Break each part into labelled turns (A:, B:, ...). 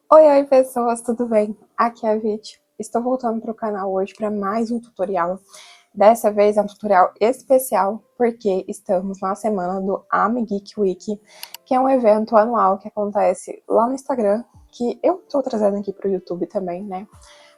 A: Oi, pessoas, tudo bem? Aqui é a Vit. Estou voltando para o canal hoje para mais um tutorial. Dessa vez é um tutorial especial porque estamos na semana do AmiGeek Week, que é um evento anual que acontece lá no Instagram, que eu estou trazendo aqui para o YouTube também, né?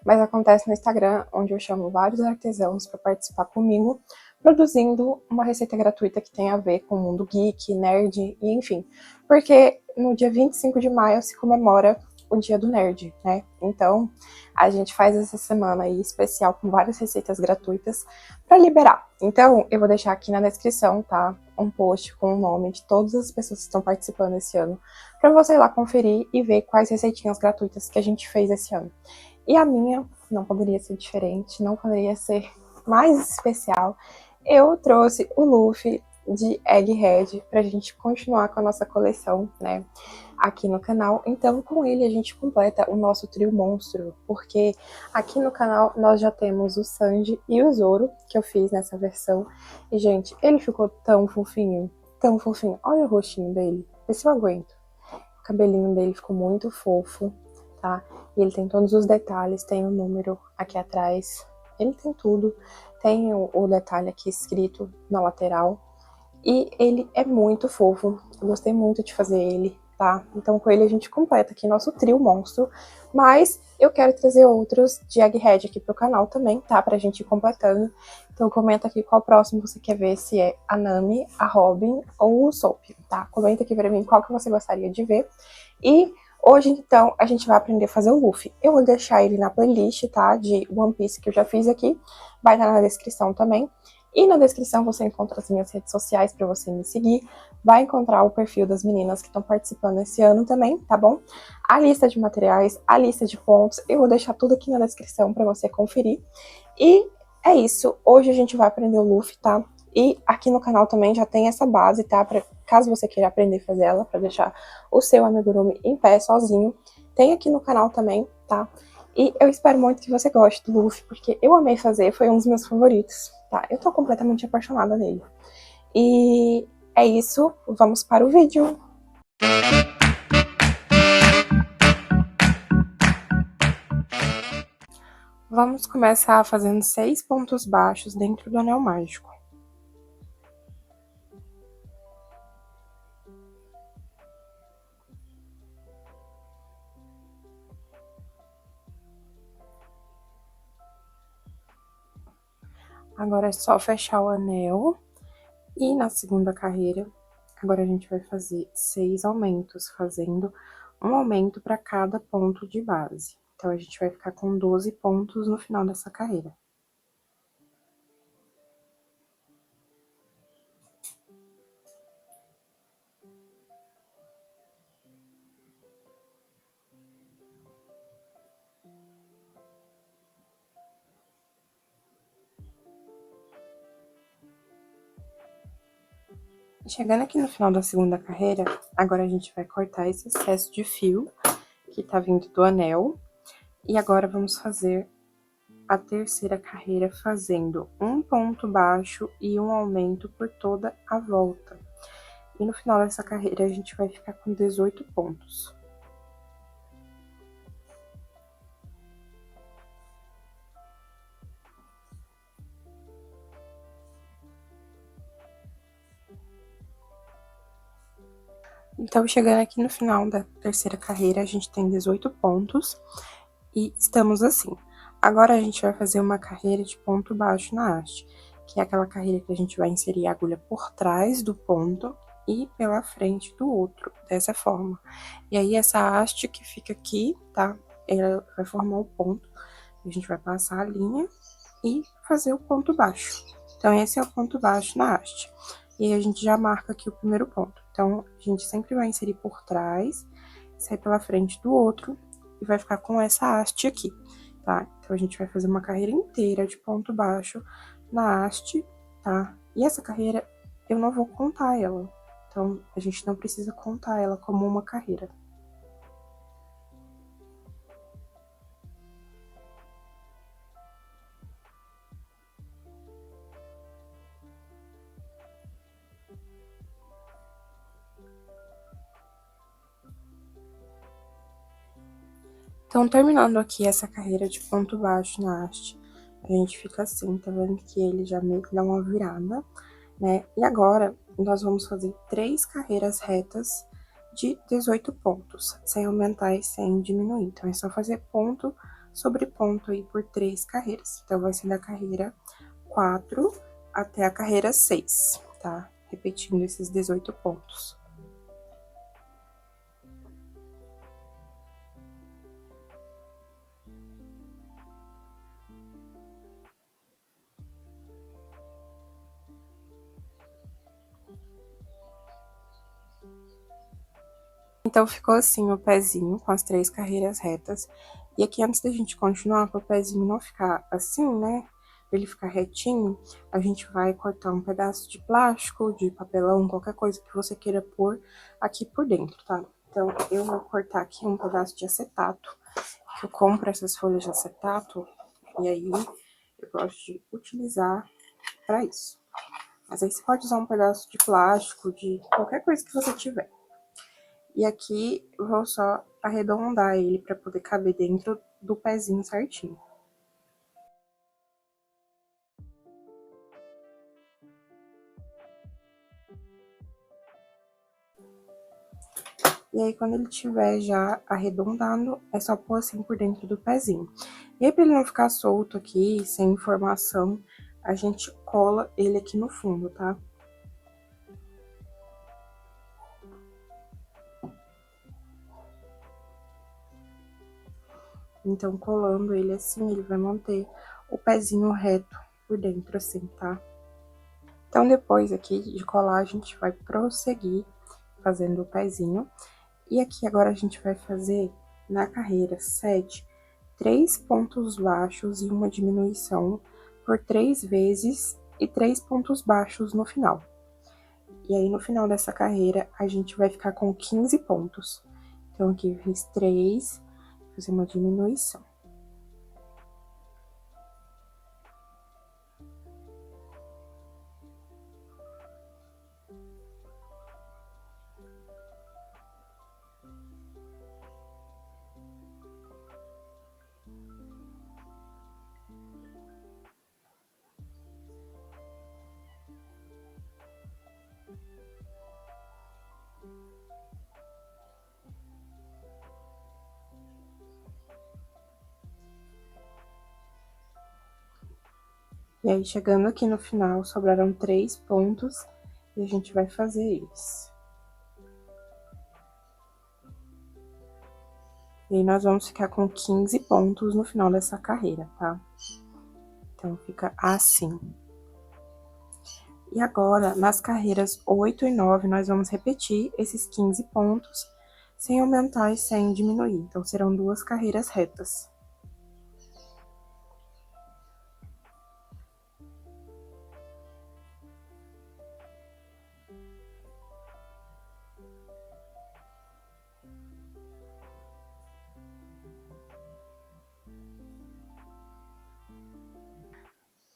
A: Mas acontece no Instagram, onde eu chamo vários artesãos para participar comigo, produzindo uma receita gratuita que tem a ver com o mundo geek, nerd e enfim. Porque no dia 25 de maio se comemora o dia do nerd, né? Então, a gente faz essa semana aí especial com várias receitas gratuitas para liberar. Então, eu vou deixar aqui na descrição, tá? Um post com o nome de todas as pessoas que estão participando esse ano, para você ir lá conferir e ver quais receitinhas gratuitas que a gente fez esse ano. E a minha não poderia ser diferente, não poderia ser mais especial. Eu trouxe o Luffy de Egghead pra gente continuar com a nossa coleção, né, aqui no canal. Então, com ele a gente completa o nosso trio monstro, porque aqui no canal nós já temos o Sanji e o Zoro, que eu fiz nessa versão. E, gente, ele ficou tão fofinho, tão fofinho. Olha o rostinho dele, vê se eu aguento. O cabelinho dele ficou muito fofo, tá? E ele tem todos os detalhes, tem o número aqui atrás, ele tem tudo. Tem o detalhe aqui escrito na lateral. E ele é muito fofo, eu gostei muito de fazer ele, tá? Então com ele a gente completa aqui nosso trio monstro, mas eu quero trazer outros de Egghead aqui pro canal também, tá? Pra gente ir completando. Então comenta aqui qual próximo você quer ver, se é a Nami, a Robin ou o Soap, tá? Comenta aqui pra mim qual que você gostaria de ver. E hoje, então, a gente vai aprender a fazer o Luffy. Eu vou deixar ele na playlist, tá? De One Piece que eu já fiz aqui, vai estar na descrição também. E na descrição você encontra as minhas redes sociais para você me seguir. Vai encontrar o perfil das meninas que estão participando esse ano também, tá bom? A lista de materiais, a lista de pontos, eu vou deixar tudo aqui na descrição para você conferir. E é isso. Hoje a gente vai aprender o Luffy, tá? E aqui no canal também já tem essa base, tá? Pra, caso você queira aprender a fazer ela, para deixar o seu amigurumi em pé sozinho. Tem aqui no canal também, tá? E eu espero muito que você goste do Luffy, porque eu amei fazer, foi um dos meus favoritos, tá? Eu tô completamente apaixonada nele. E é isso, vamos para o vídeo. Vamos começar fazendo 6 pontos baixos dentro do anel mágico. Agora é só fechar o anel. E na segunda carreira, agora a gente vai fazer 6 aumentos, fazendo um aumento para cada ponto de base. Então, a gente vai ficar com 12 pontos no final dessa carreira. Chegando aqui no final da segunda carreira, agora a gente vai cortar esse excesso de fio que tá vindo do anel. E agora vamos fazer a terceira carreira fazendo um ponto baixo e um aumento por toda a volta. E no final dessa carreira a gente vai ficar com 18 pontos. Então, chegando aqui no final da terceira carreira, a gente tem 18 pontos e estamos assim. Agora a gente vai fazer uma carreira de ponto baixo na haste, que é aquela carreira que a gente vai inserir a agulha por trás do ponto e pela frente do outro, dessa forma. E aí, essa haste que fica aqui, tá? Ela vai formar o ponto. A gente vai passar a linha e fazer o ponto baixo. Então, esse é o ponto baixo na haste. E aí, a gente já marca aqui o primeiro ponto. Então, a gente sempre vai inserir por trás, sair pela frente do outro e vai ficar com essa haste aqui, tá? Então, a gente vai fazer uma carreira inteira de ponto baixo na haste, tá? E essa carreira, eu não vou contar ela. Então, a gente não precisa contar ela como uma carreira. Então, terminando aqui essa carreira de ponto baixo na haste, a gente fica assim, tá vendo que ele já meio que dá uma virada, né? E agora, nós vamos fazer 3 carreiras retas de 18 pontos, sem aumentar e sem diminuir. Então, é só fazer ponto sobre ponto aí por 3 carreiras. Então, vai ser da carreira 4 até a carreira 6, tá? Repetindo esses 18 pontos. Então, ficou assim o pezinho com as 3 carreiras retas. E aqui, antes da gente continuar, para o pezinho não ficar assim, né? Pra ele ficar retinho, a gente vai cortar um pedaço de plástico, de papelão, qualquer coisa que você queira pôr aqui por dentro, tá? Então, eu vou cortar aqui um pedaço de acetato, que eu compro essas folhas de acetato, e aí eu gosto de utilizar para isso. Mas aí você pode usar um pedaço de plástico, de qualquer coisa que você tiver. E aqui eu vou só arredondar ele para poder caber dentro do pezinho certinho. E aí, quando ele tiver já arredondado, é só pôr assim por dentro do pezinho. E aí, pra ele não ficar solto aqui, sem informação, a gente cola ele aqui no fundo, tá? Então, colando ele assim, ele vai manter o pezinho reto por dentro, assim, tá? Então, depois aqui de colar, a gente vai prosseguir fazendo o pezinho. E aqui agora a gente vai fazer na carreira 7, 3 pontos baixos e uma diminuição por 3 vezes e 3 pontos baixos no final. E aí, no final dessa carreira, a gente vai ficar com 15 pontos. Então, aqui eu fiz 3, fazer uma diminuição. E aí, chegando aqui no final, sobraram 3 pontos e a gente vai fazer eles. E aí, nós vamos ficar com 15 pontos no final dessa carreira, tá? Então, fica assim. E agora, nas carreiras 8 e 9, nós vamos repetir esses 15 pontos, sem aumentar e sem diminuir. Então, serão 2 carreiras retas.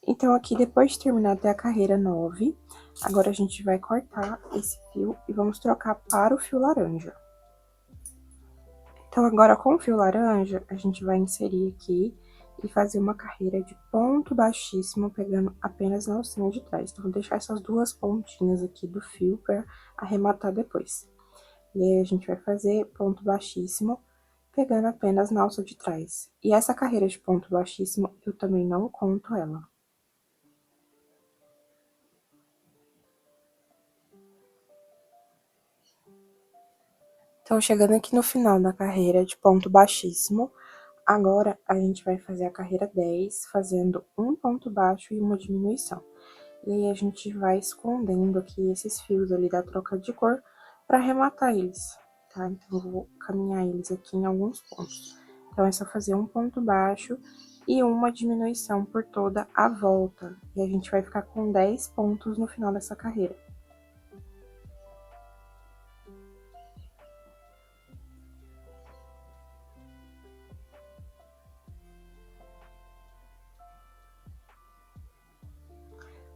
A: Então, aqui, depois de terminar até a carreira 9, agora a gente vai cortar esse fio e vamos trocar para o fio laranja. Então, agora com o fio laranja, a gente vai inserir aqui e fazer uma carreira de ponto baixíssimo, pegando apenas na alcinha de trás. Então, vou deixar essas 2 pontinhas aqui do fio para arrematar depois. E aí, a gente vai fazer ponto baixíssimo, pegando apenas na alça de trás. E essa carreira de ponto baixíssimo, eu também não conto ela. Então, chegando aqui no final da carreira de ponto baixíssimo, agora a gente vai fazer a carreira 10, fazendo um ponto baixo e uma diminuição. E aí, a gente vai escondendo aqui esses fios ali da troca de cor para arrematar eles, tá? Então, eu vou caminhar eles aqui em alguns pontos. Então, é só fazer um ponto baixo e uma diminuição por toda a volta. E a gente vai ficar com 10 pontos no final dessa carreira.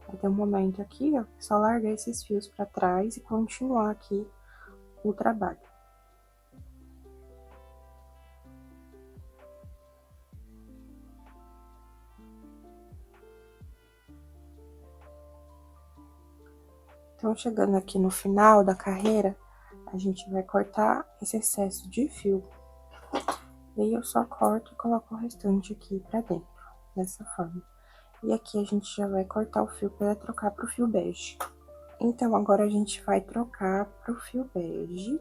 A: Vai ter um momento aqui, ó, só largar esses fios para trás e continuar aqui o trabalho. Então, chegando aqui no final da carreira, a gente vai cortar esse excesso de fio. E aí, eu só corto e coloco o restante aqui pra dentro, dessa forma. E aqui a gente já vai cortar o fio para trocar pro fio bege. Então, agora a gente vai trocar pro fio bege.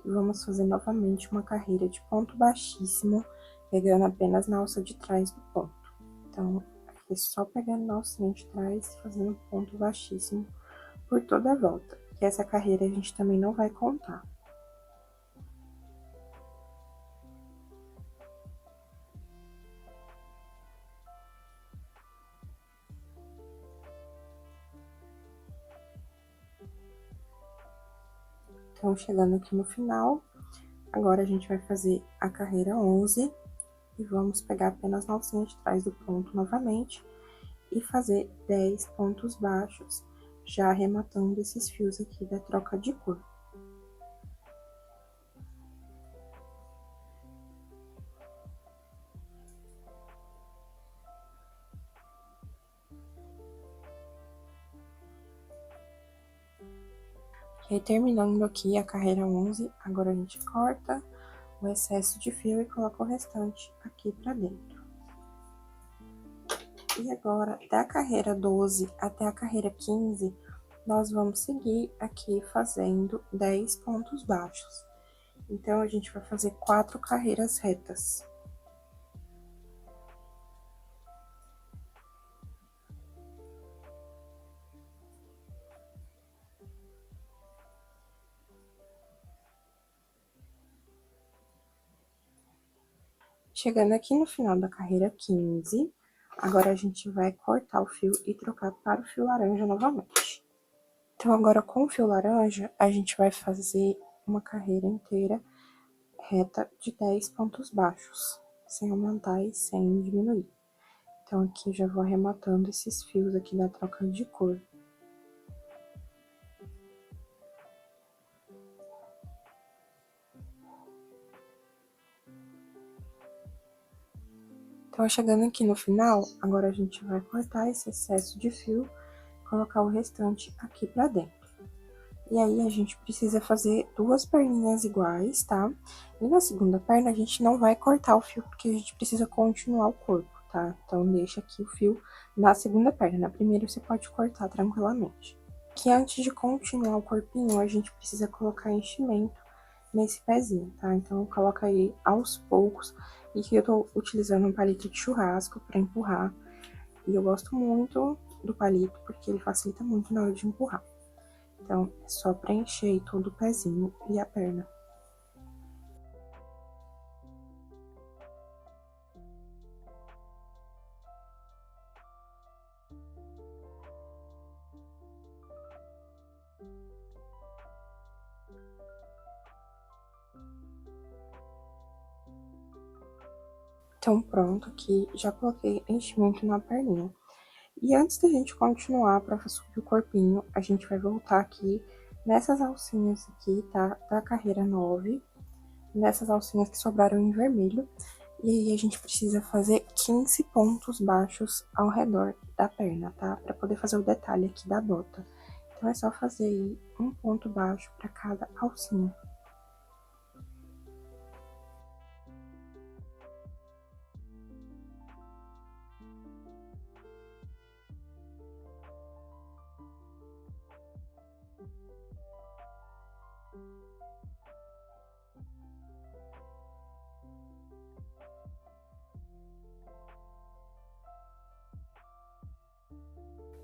A: E vamos fazer novamente uma carreira de ponto baixíssimo, pegando apenas na alça de trás do ponto. Então, aqui só pegando na alcinha de trás e fazendo ponto baixíssimo por toda a volta. E essa carreira a gente também não vai contar. Então, chegando aqui no final, agora a gente vai fazer a carreira 11 e vamos pegar apenas na alcinha de trás do ponto novamente e fazer 10 pontos baixos, já arrematando esses fios aqui da troca de cor. E aí, terminando aqui a carreira 11, agora a gente corta o excesso de fio e coloca o restante aqui pra dentro. E agora, da carreira 12 até a carreira 15, nós vamos seguir aqui fazendo 10 pontos baixos. Então, a gente vai fazer 4 carreiras retas. Chegando aqui no final da carreira 15, agora a gente vai cortar o fio e trocar para o fio laranja novamente. Então, agora com o fio laranja, a gente vai fazer uma carreira inteira reta de 10 pontos baixos, sem aumentar e sem diminuir. Então, aqui eu já vou arrematando esses fios aqui da troca de cor. Então, chegando aqui no final, agora a gente vai cortar esse excesso de fio, colocar o restante aqui pra dentro. E aí, a gente precisa fazer 2 perninhas iguais, tá? E na segunda perna, a gente não vai cortar o fio, porque a gente precisa continuar o corpo, tá? Então, deixa aqui o fio na segunda perna. Na primeira, você pode cortar tranquilamente. Que antes de continuar o corpinho, a gente precisa colocar enchimento nesse pezinho, tá? Então, coloca aí aos poucos. E que eu tô utilizando um palito de churrasco pra empurrar. E eu gosto muito do palito, porque ele facilita muito na hora de empurrar. Então, é só preencher todo o pezinho e a perna. Então, pronto, aqui já coloquei enchimento na perninha. E antes da gente continuar para subir o corpinho, a gente vai voltar aqui nessas alcinhas aqui, tá? Da carreira 9, nessas alcinhas que sobraram em vermelho. E aí, a gente precisa fazer 15 pontos baixos ao redor da perna, tá? Pra poder fazer o detalhe aqui da bota. Então, é só fazer aí um ponto baixo pra cada alcinha.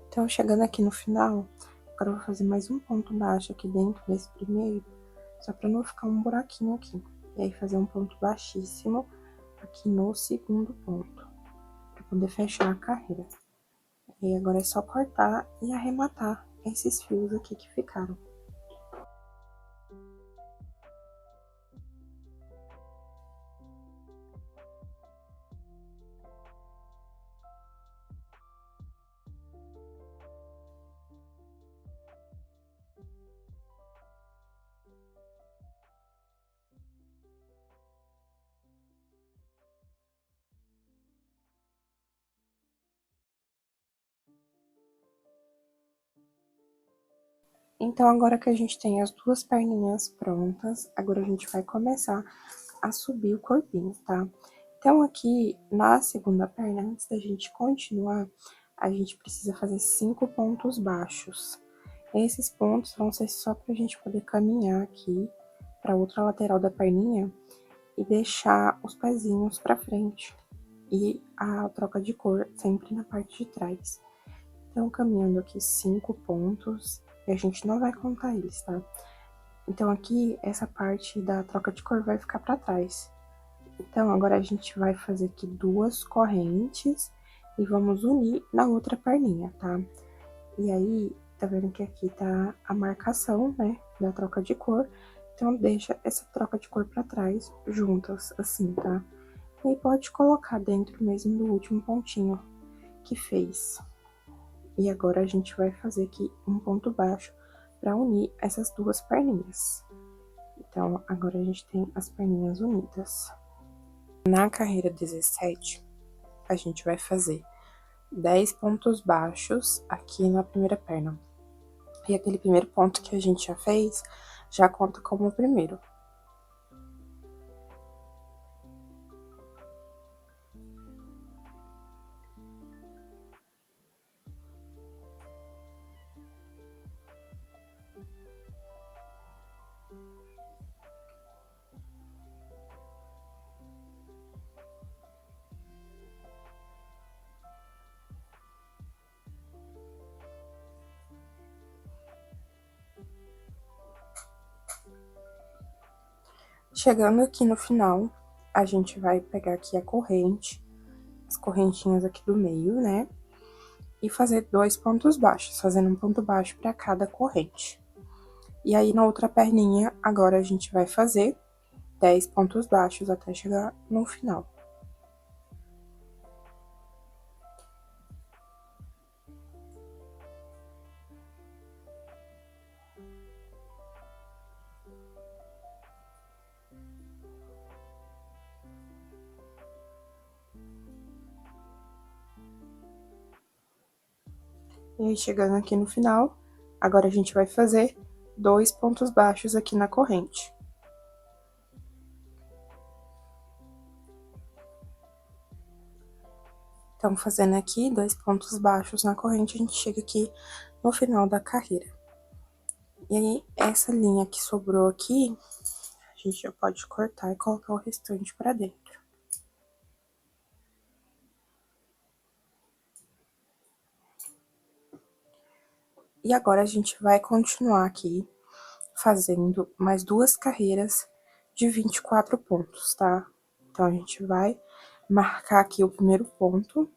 A: Então, chegando aqui no final, agora eu vou fazer mais um ponto baixo aqui dentro desse primeiro, só pra não ficar um buraquinho aqui. E aí, fazer um ponto baixíssimo aqui no segundo ponto, pra poder fechar a carreira. E aí, agora é só cortar e arrematar esses fios aqui que ficaram. Então, agora que a gente tem as duas perninhas prontas, agora a gente vai começar a subir o corpinho, tá? Então, aqui na segunda perna, antes da gente continuar, a gente precisa fazer 5 pontos baixos. Esses pontos vão ser só pra gente poder caminhar aqui pra outra lateral da perninha e deixar os pezinhos pra frente. E a troca de cor sempre na parte de trás. Então, caminhando aqui 5 pontos, e a gente não vai contar eles, tá? Então, aqui, essa parte da troca de cor vai ficar pra trás. Então, agora a gente vai fazer aqui 2 correntes e vamos unir na outra perninha, tá? E aí, tá vendo que aqui tá a marcação, né, da troca de cor. Então, deixa essa troca de cor pra trás, juntas, assim, tá? E aí, pode colocar dentro mesmo do último pontinho que fez. E agora a gente vai fazer aqui um ponto baixo para unir essas duas perninhas. Então, agora a gente tem as perninhas unidas. Na carreira 17, a gente vai fazer 10 pontos baixos aqui na primeira perna. E aquele primeiro ponto que a gente já fez, já conta como o primeiro. Chegando aqui no final, a gente vai pegar aqui a corrente, as correntinhas aqui do meio, né? E fazer 2 pontos baixos, fazendo um ponto baixo para cada corrente. E aí, na outra perninha, agora a gente vai fazer 10 pontos baixos até chegar no final. E aí, chegando aqui no final, agora a gente vai fazer 2 pontos baixos aqui na corrente. Então, fazendo aqui 2 pontos baixos na corrente, a gente chega aqui no final da carreira. E aí, essa linha que sobrou aqui, a gente já pode cortar e colocar o restante pra dentro. E agora, a gente vai continuar aqui fazendo mais 2 carreiras de 24 pontos, tá? Então, a gente vai marcar aqui o primeiro ponto.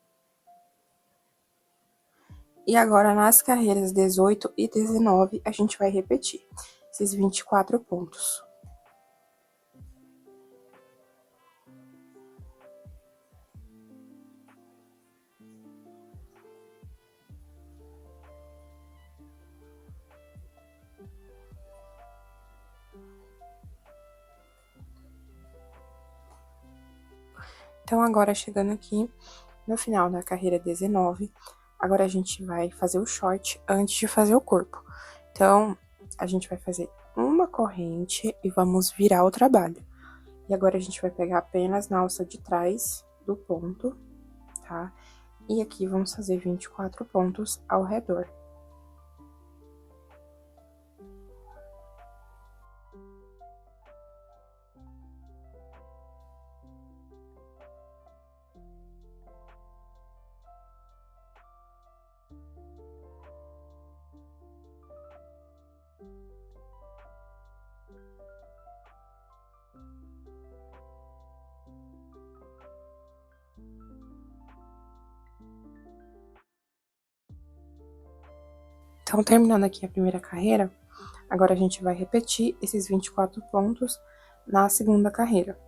A: E agora, nas carreiras 18 e 19, a gente vai repetir esses 24 pontos. Então, agora, chegando aqui no final da carreira 19, agora a gente vai fazer o short antes de fazer o corpo. Então, a gente vai fazer uma corrente e vamos virar o trabalho. E agora, a gente vai pegar apenas na alça de trás do ponto, tá? E aqui vamos fazer 24 pontos ao redor. Então, terminando aqui a primeira carreira, agora a gente vai repetir esses 24 pontos na segunda carreira.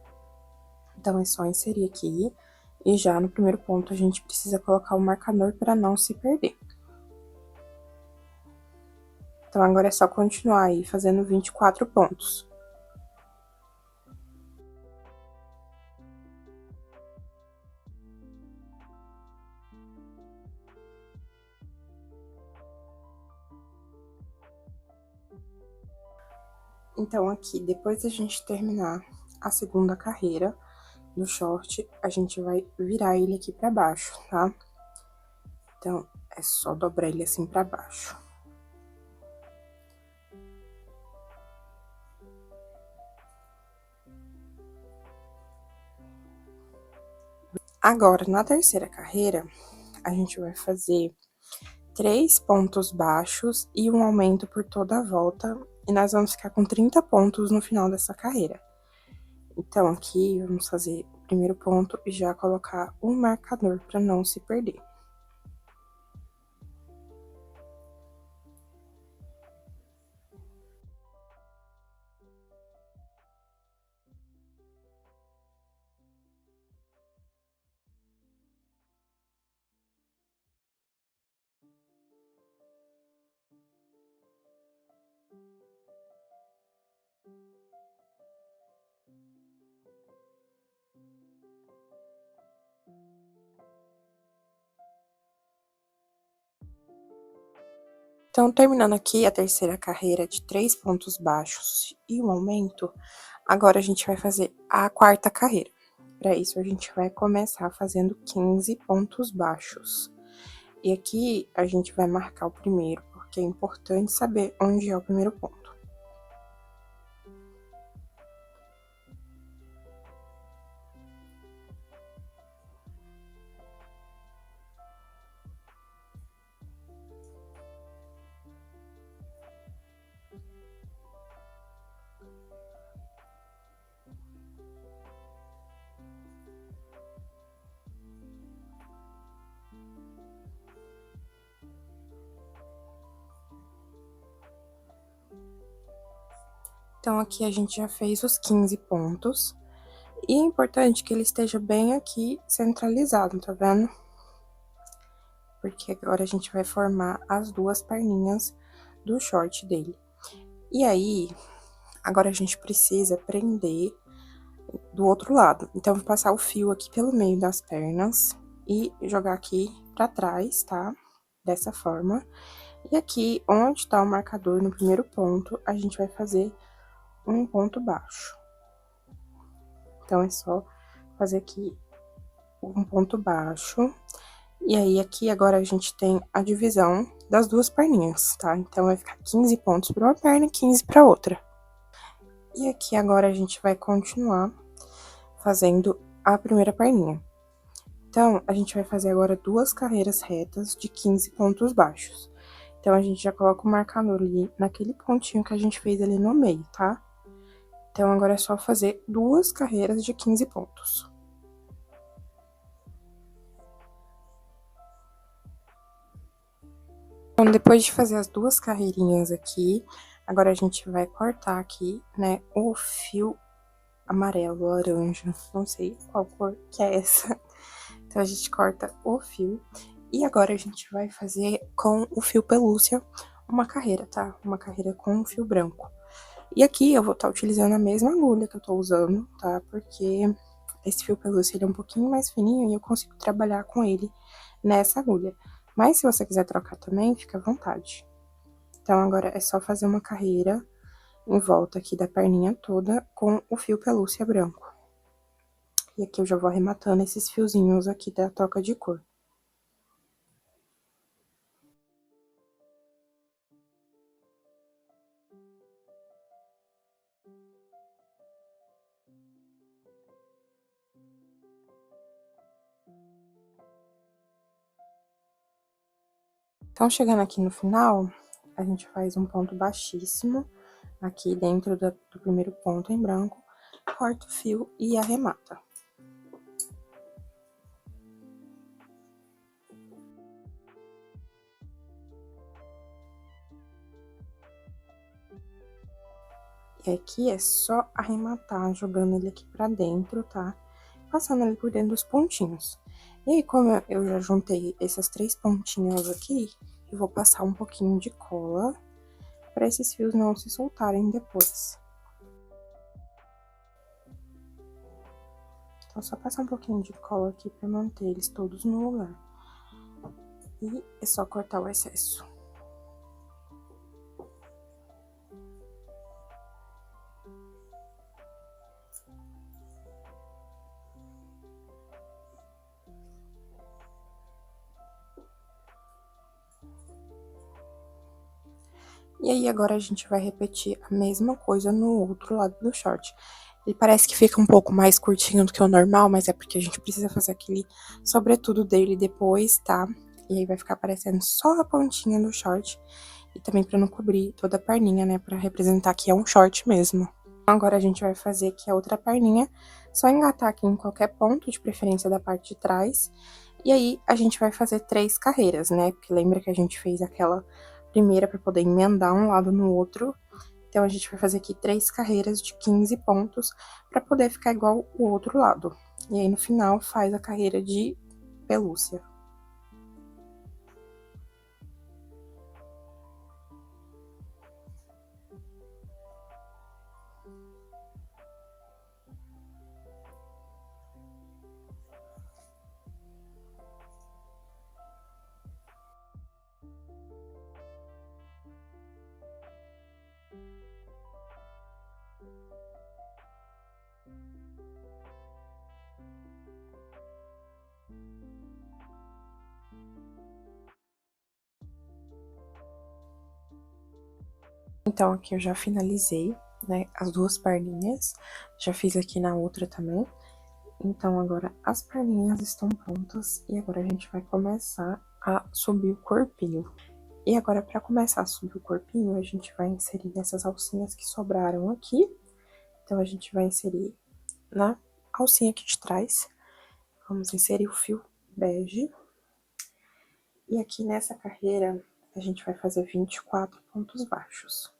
A: Então, é só inserir aqui, e já no primeiro ponto a gente precisa colocar o marcador para não se perder. Então, agora é só continuar aí fazendo 24 pontos. Então, aqui, depois da gente terminar a segunda carreira do short, a gente vai virar ele aqui pra baixo, tá? Então, é só dobrar ele assim pra baixo. Agora, na terceira carreira, a gente vai fazer 3 pontos baixos e um aumento por toda a volta, e nós vamos ficar com 30 pontos no final dessa carreira. Então, aqui, vamos fazer o primeiro ponto e já colocar um marcador para não se perder. Então, terminando aqui a terceira carreira de 3 pontos baixos e um aumento, agora a gente vai fazer a quarta carreira. Para isso, a gente vai começar fazendo 15 pontos baixos. E aqui, a gente vai marcar o primeiro, porque é importante saber onde é o primeiro ponto. Então, aqui a gente já fez os 15 pontos. E é importante que ele esteja bem aqui centralizado, tá vendo? Porque agora a gente vai formar as duas perninhas do short dele. E aí, agora a gente precisa prender do outro lado. Então, vou passar o fio aqui pelo meio das pernas e jogar aqui pra trás, tá? Dessa forma. E aqui, onde tá o marcador no primeiro ponto, a gente vai fazer um ponto baixo. Então, é só fazer aqui um ponto baixo. E aí, aqui agora a gente tem a divisão das duas perninhas, tá? Então, vai ficar 15 pontos para uma perna e 15 para outra. E aqui agora a gente vai continuar fazendo a primeira perninha. Então, a gente vai fazer agora duas carreiras retas de 15 pontos baixos. Então, a gente já coloca o marcador ali naquele pontinho que a gente fez ali no meio, tá? Então, agora é só fazer duas carreiras de 15 pontos. Então, depois de fazer as duas carreirinhas aqui, agora a gente vai cortar aqui, né, o fio amarelo, laranja, não sei qual cor que é essa. Então, a gente corta o fio. E agora a gente vai fazer com o fio pelúcia uma carreira, tá? Uma carreira com fio branco. E aqui eu vou estar utilizando a mesma agulha que eu tô usando, tá? Porque esse fio pelúcia ele é um pouquinho mais fininho e eu consigo trabalhar com ele nessa agulha. Mas se você quiser trocar também, fica à vontade. Então, agora é só fazer uma carreira em volta aqui da perninha toda com o fio pelúcia branco. E aqui eu já vou arrematando esses fiozinhos aqui da troca de cor. Então, chegando aqui no final, a gente faz um ponto baixíssimo aqui dentro do primeiro ponto em branco, corta o fio e arremata. E aqui é só arrematar, jogando ele aqui pra dentro, tá? Passando ele por dentro dos pontinhos. E aí, como eu já juntei essas 3 pontinhas aqui, eu vou passar um pouquinho de cola para esses fios não se soltarem depois. Então, só passar um pouquinho de cola aqui para manter eles todos no lugar. E é só cortar o excesso. E aí, agora a gente vai repetir a mesma coisa no outro lado do short. Ele parece que fica um pouco mais curtinho do que o normal, mas é porque a gente precisa fazer aquele sobretudo dele depois, tá? E aí vai ficar aparecendo só a pontinha do short. E também pra não cobrir toda a perninha, né? Pra representar que é um short mesmo. Agora a gente vai fazer aqui a outra perninha. Só engatar aqui em qualquer ponto, de preferência da parte de trás. E aí, a gente vai fazer 3 carreiras, né? Porque lembra que a gente fez aquela primeira pra poder emendar um lado no outro. Então, a gente vai fazer aqui 3 carreiras de 15 pontos pra poder ficar igual o outro lado. E aí, no final, faz a carreira de pelúcia. Então, aqui eu já finalizei, né, as 2 perninhas. Já fiz aqui na outra também. Então, agora as perninhas estão prontas e agora a gente vai começar a subir o corpinho. E agora, pra começar a subir o corpinho, a gente vai inserir essas alcinhas que sobraram aqui. Então, a gente vai inserir na alcinha aqui de trás. Vamos inserir o fio bege. E aqui nessa carreira, a gente vai fazer 24 pontos baixos.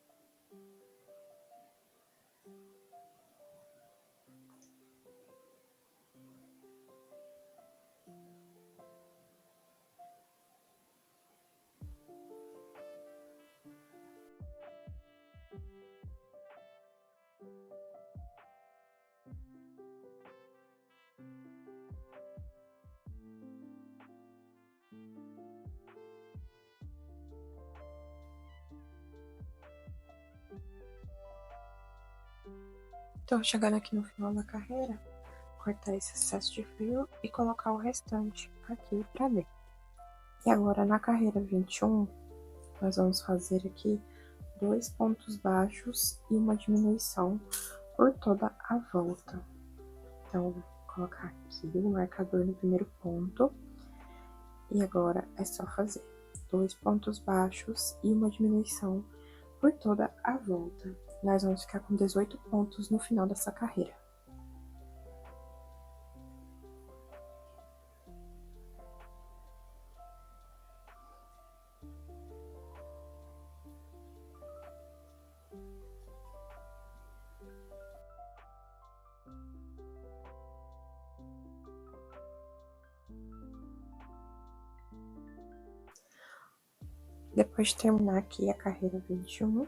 A: Então, chegando aqui no final da carreira, cortar esse excesso de fio e colocar o restante aqui pra dentro. E agora, na carreira 21, nós vamos fazer aqui 2 pontos baixos e uma diminuição por toda a volta. Então, vou colocar aqui o marcador no primeiro ponto. E agora, é só fazer 2 pontos baixos e uma diminuição por toda a volta. Nós vamos ficar com 18 pontos no final dessa carreira. Depois de terminar aqui a carreira 21,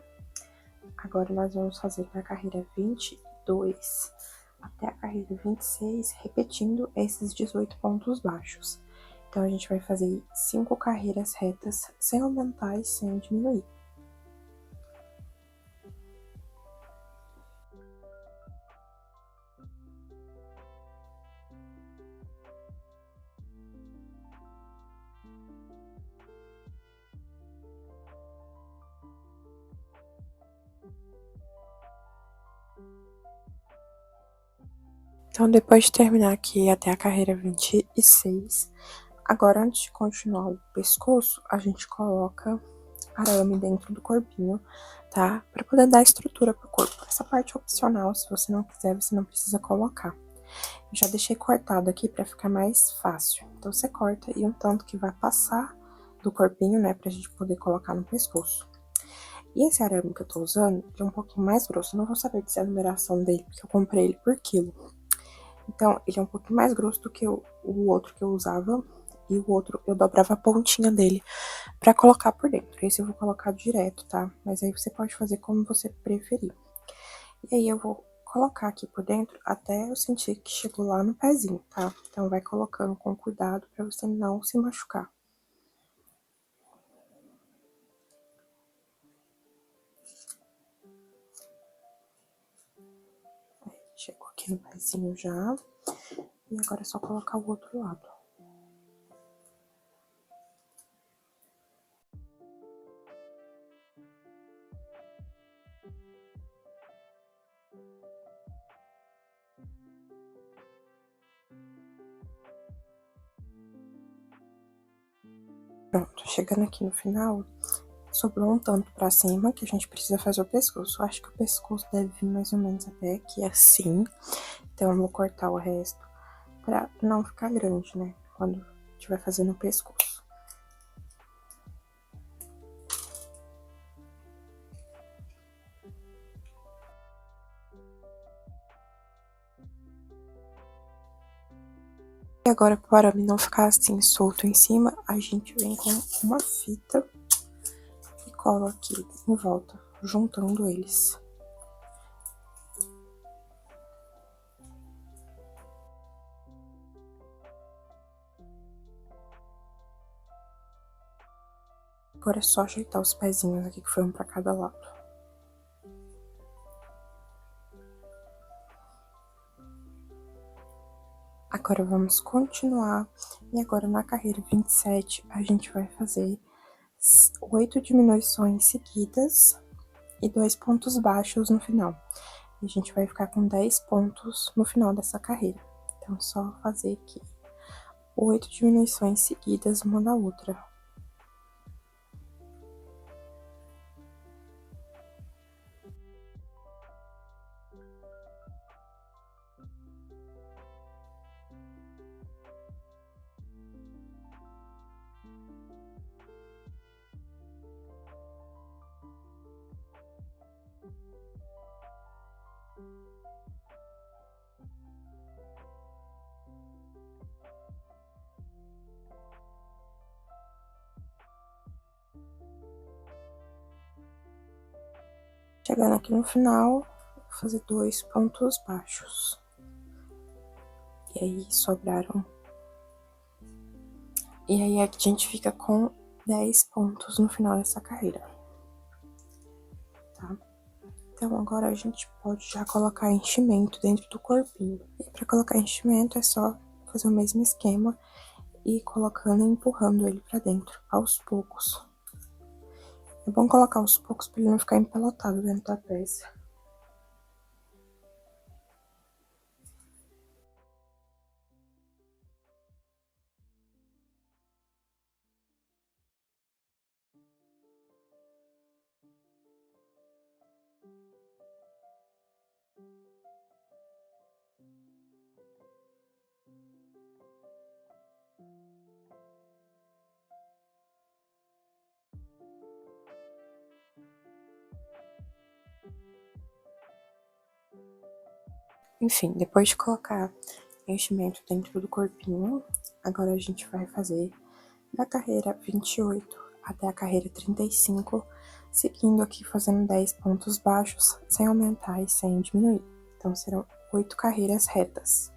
A: agora nós vamos fazer para a carreira 22 até a carreira 26, repetindo esses 18 pontos baixos. Então, a gente vai fazer 5 carreiras retas, sem aumentar e sem diminuir. Então, depois de terminar aqui até a carreira 26, agora antes de continuar o pescoço, a gente coloca arame dentro do corpinho, tá? Pra poder dar estrutura pro corpo. Essa parte é opcional, se você não quiser, você não precisa colocar. Eu já deixei cortado aqui pra ficar mais fácil. Então, você corta e um tanto que vai passar do corpinho, né, pra gente poder colocar no pescoço. E esse arame que eu tô usando, ele é um pouquinho mais grosso. Eu não vou saber dizer a numeração dele, porque eu comprei ele por quilo. Então, ele é um pouquinho mais grosso do que o outro que eu usava. E o outro, eu dobrava a pontinha dele pra colocar por dentro. Esse eu vou colocar direto, tá? Mas aí você pode fazer como você preferir. E aí, eu vou colocar aqui por dentro até eu sentir que chegou lá no pezinho, tá? Então, vai colocando com cuidado pra você não se machucar. Chegou aqui no pezinho já. E agora é só colocar o outro lado. Pronto, chegando aqui no final, sobrou um tanto pra cima que a gente precisa fazer o pescoço. Eu acho que o pescoço deve vir mais ou menos até aqui, assim. Então, eu vou cortar o resto pra não ficar grande, né? Quando estiver fazendo o pescoço. E agora, para o arame não ficar assim solto em cima, a gente vem com uma fita e cola aqui em volta, juntando eles. Agora é só ajeitar os pezinhos aqui, que foi um pra cada lado. Agora vamos continuar. E agora na carreira 27, a gente vai fazer 8 diminuições seguidas e 2 pontos baixos no final. E a gente vai ficar com 10 pontos no final dessa carreira. Então, só fazer aqui 8 diminuições seguidas uma da outra. Chegando aqui no final, vou fazer 2 pontos baixos. E aí, sobraram. E aí, a gente fica com 10 pontos no final dessa carreira. Tá? Então, agora a gente pode já colocar enchimento dentro do corpinho. E pra colocar enchimento, é só fazer o mesmo esquema e ir colocando e empurrando ele pra dentro, aos poucos. É bom colocar aos poucos pra ele não ficar empelotado dentro da peça. Enfim, depois de colocar enchimento dentro do corpinho, agora a gente vai fazer da carreira 28 até a carreira 35, seguindo aqui fazendo 10 pontos baixos, sem aumentar e sem diminuir. Então, serão 8 carreiras retas.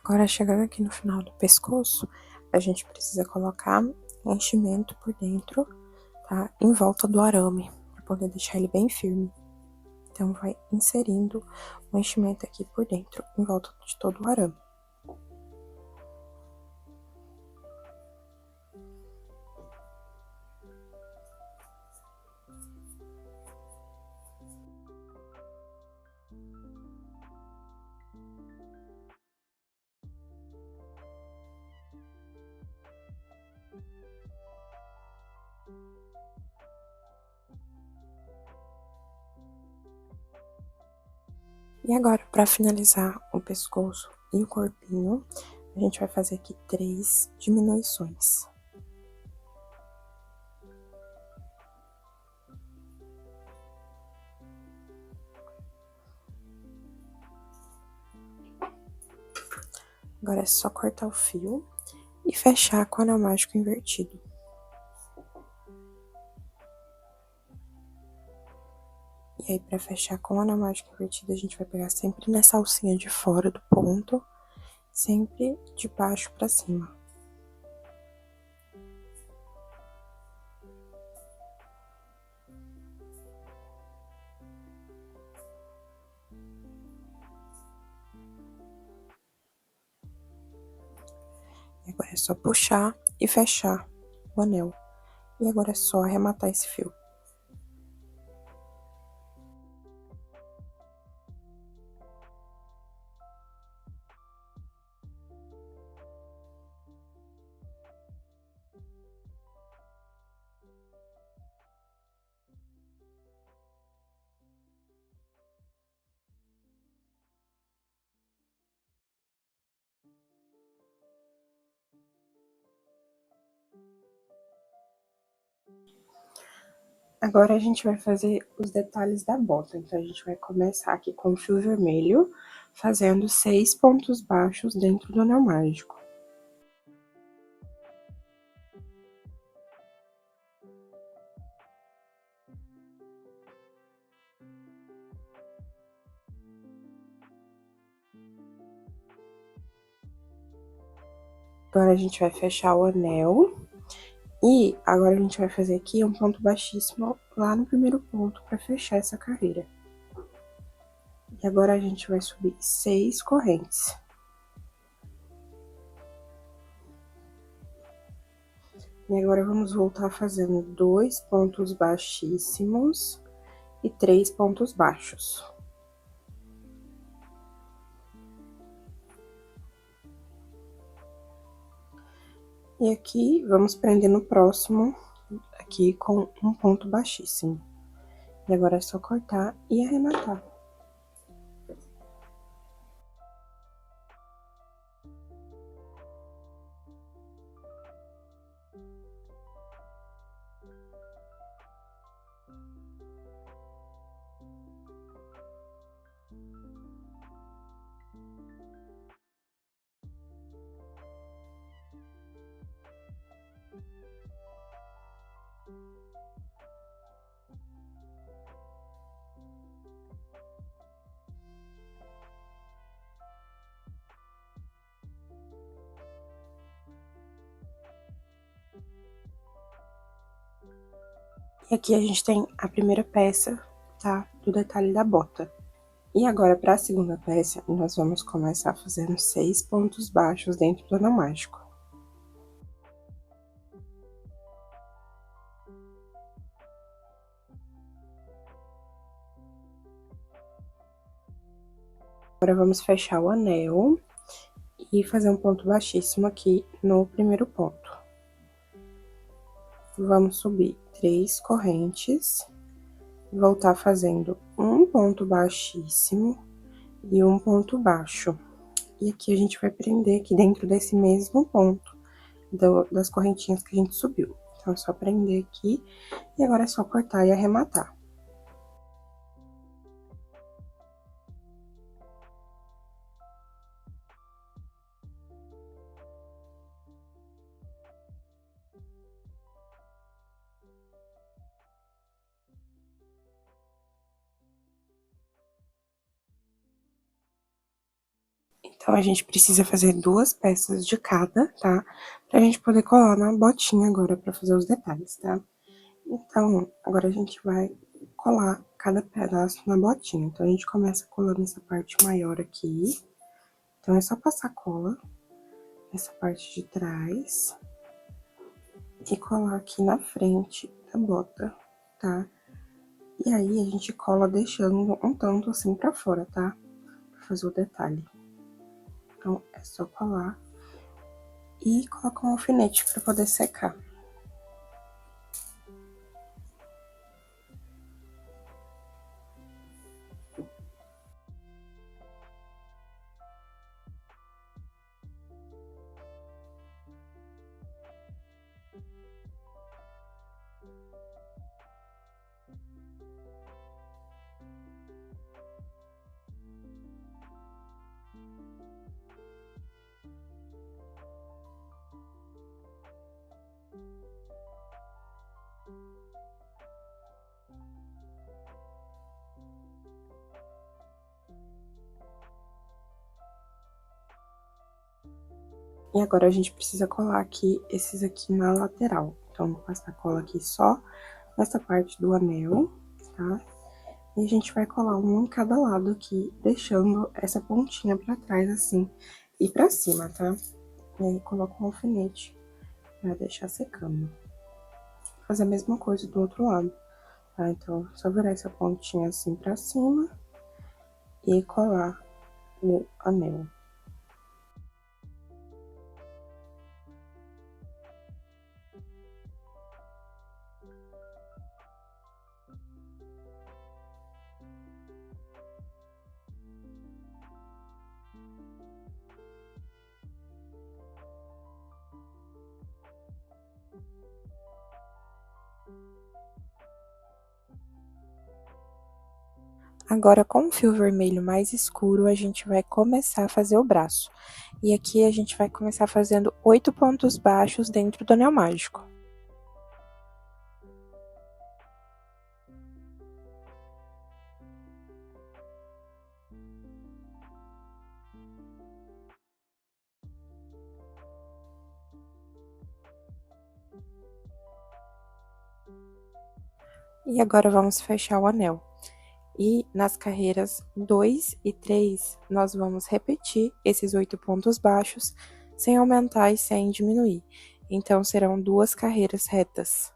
A: Agora, chegando aqui no final do pescoço, a gente precisa colocar enchimento por dentro, tá? Em volta do arame, para poder deixar ele bem firme. Então, vai inserindo o enchimento aqui por dentro, em volta de todo o arame. E agora, para finalizar o pescoço e o corpinho, a gente vai fazer aqui 3 diminuições. Agora é só cortar o fio e fechar com o anel mágico invertido. E aí, pra fechar com o anel mágico invertido, a gente vai pegar sempre nessa alcinha de fora do ponto, sempre de baixo pra cima. Agora é só puxar e fechar o anel. E agora é só arrematar esse fio. Agora a gente vai fazer os detalhes da bota. Então, a gente vai começar aqui com o fio vermelho, fazendo 6 pontos baixos dentro do anel mágico. Agora a gente vai fechar o anel. E agora a gente vai fazer aqui um ponto baixíssimo lá no primeiro ponto para fechar essa carreira. E agora a gente vai subir 6 correntes. E agora vamos voltar fazendo 2 pontos baixíssimos e 3 pontos baixos. E aqui, vamos prender no próximo, aqui com um ponto baixíssimo. E agora é só cortar e arrematar. E aqui a gente tem a primeira peça, tá? Do detalhe da bota. E agora, para a segunda peça, nós vamos começar fazendo 6 pontos baixos dentro do anel mágico. Agora, vamos fechar o anel e fazer um ponto baixíssimo aqui no primeiro ponto. Vamos subir 3 correntes, voltar fazendo um ponto baixíssimo e um ponto baixo. E aqui a gente vai prender aqui dentro desse mesmo ponto das correntinhas que a gente subiu. Então, é só prender aqui e agora é só cortar e arrematar. Então, a gente precisa fazer 2 peças de cada, tá? Pra gente poder colar na botinha agora pra fazer os detalhes, tá? Então, agora a gente vai colar cada pedaço na botinha. Então, a gente começa colando essa parte maior aqui. Então, é só passar cola nessa parte de trás e colar aqui na frente da bota, tá? E aí, a gente cola deixando um tanto assim pra fora, tá? Pra fazer o detalhe. Então, é só colar e colocar um alfinete pra poder secar. E agora, a gente precisa colar aqui, esses aqui na lateral. Então, vou passar cola aqui só nessa parte do anel, tá? E a gente vai colar um em cada lado aqui, deixando essa pontinha pra trás, assim, e pra cima, tá? E aí, coloco um alfinete pra deixar secando. Vou fazer a mesma coisa do outro lado, tá? Então, só virar essa pontinha assim pra cima e colar o anel. Agora, com o fio vermelho mais escuro, a gente vai começar a fazer o braço. E aqui a gente vai começar fazendo 8 pontos baixos dentro do anel mágico. E agora vamos fechar o anel. E nas carreiras 2 e 3, nós vamos repetir esses 8 pontos baixos, sem aumentar e sem diminuir. Então, serão 2 carreiras retas.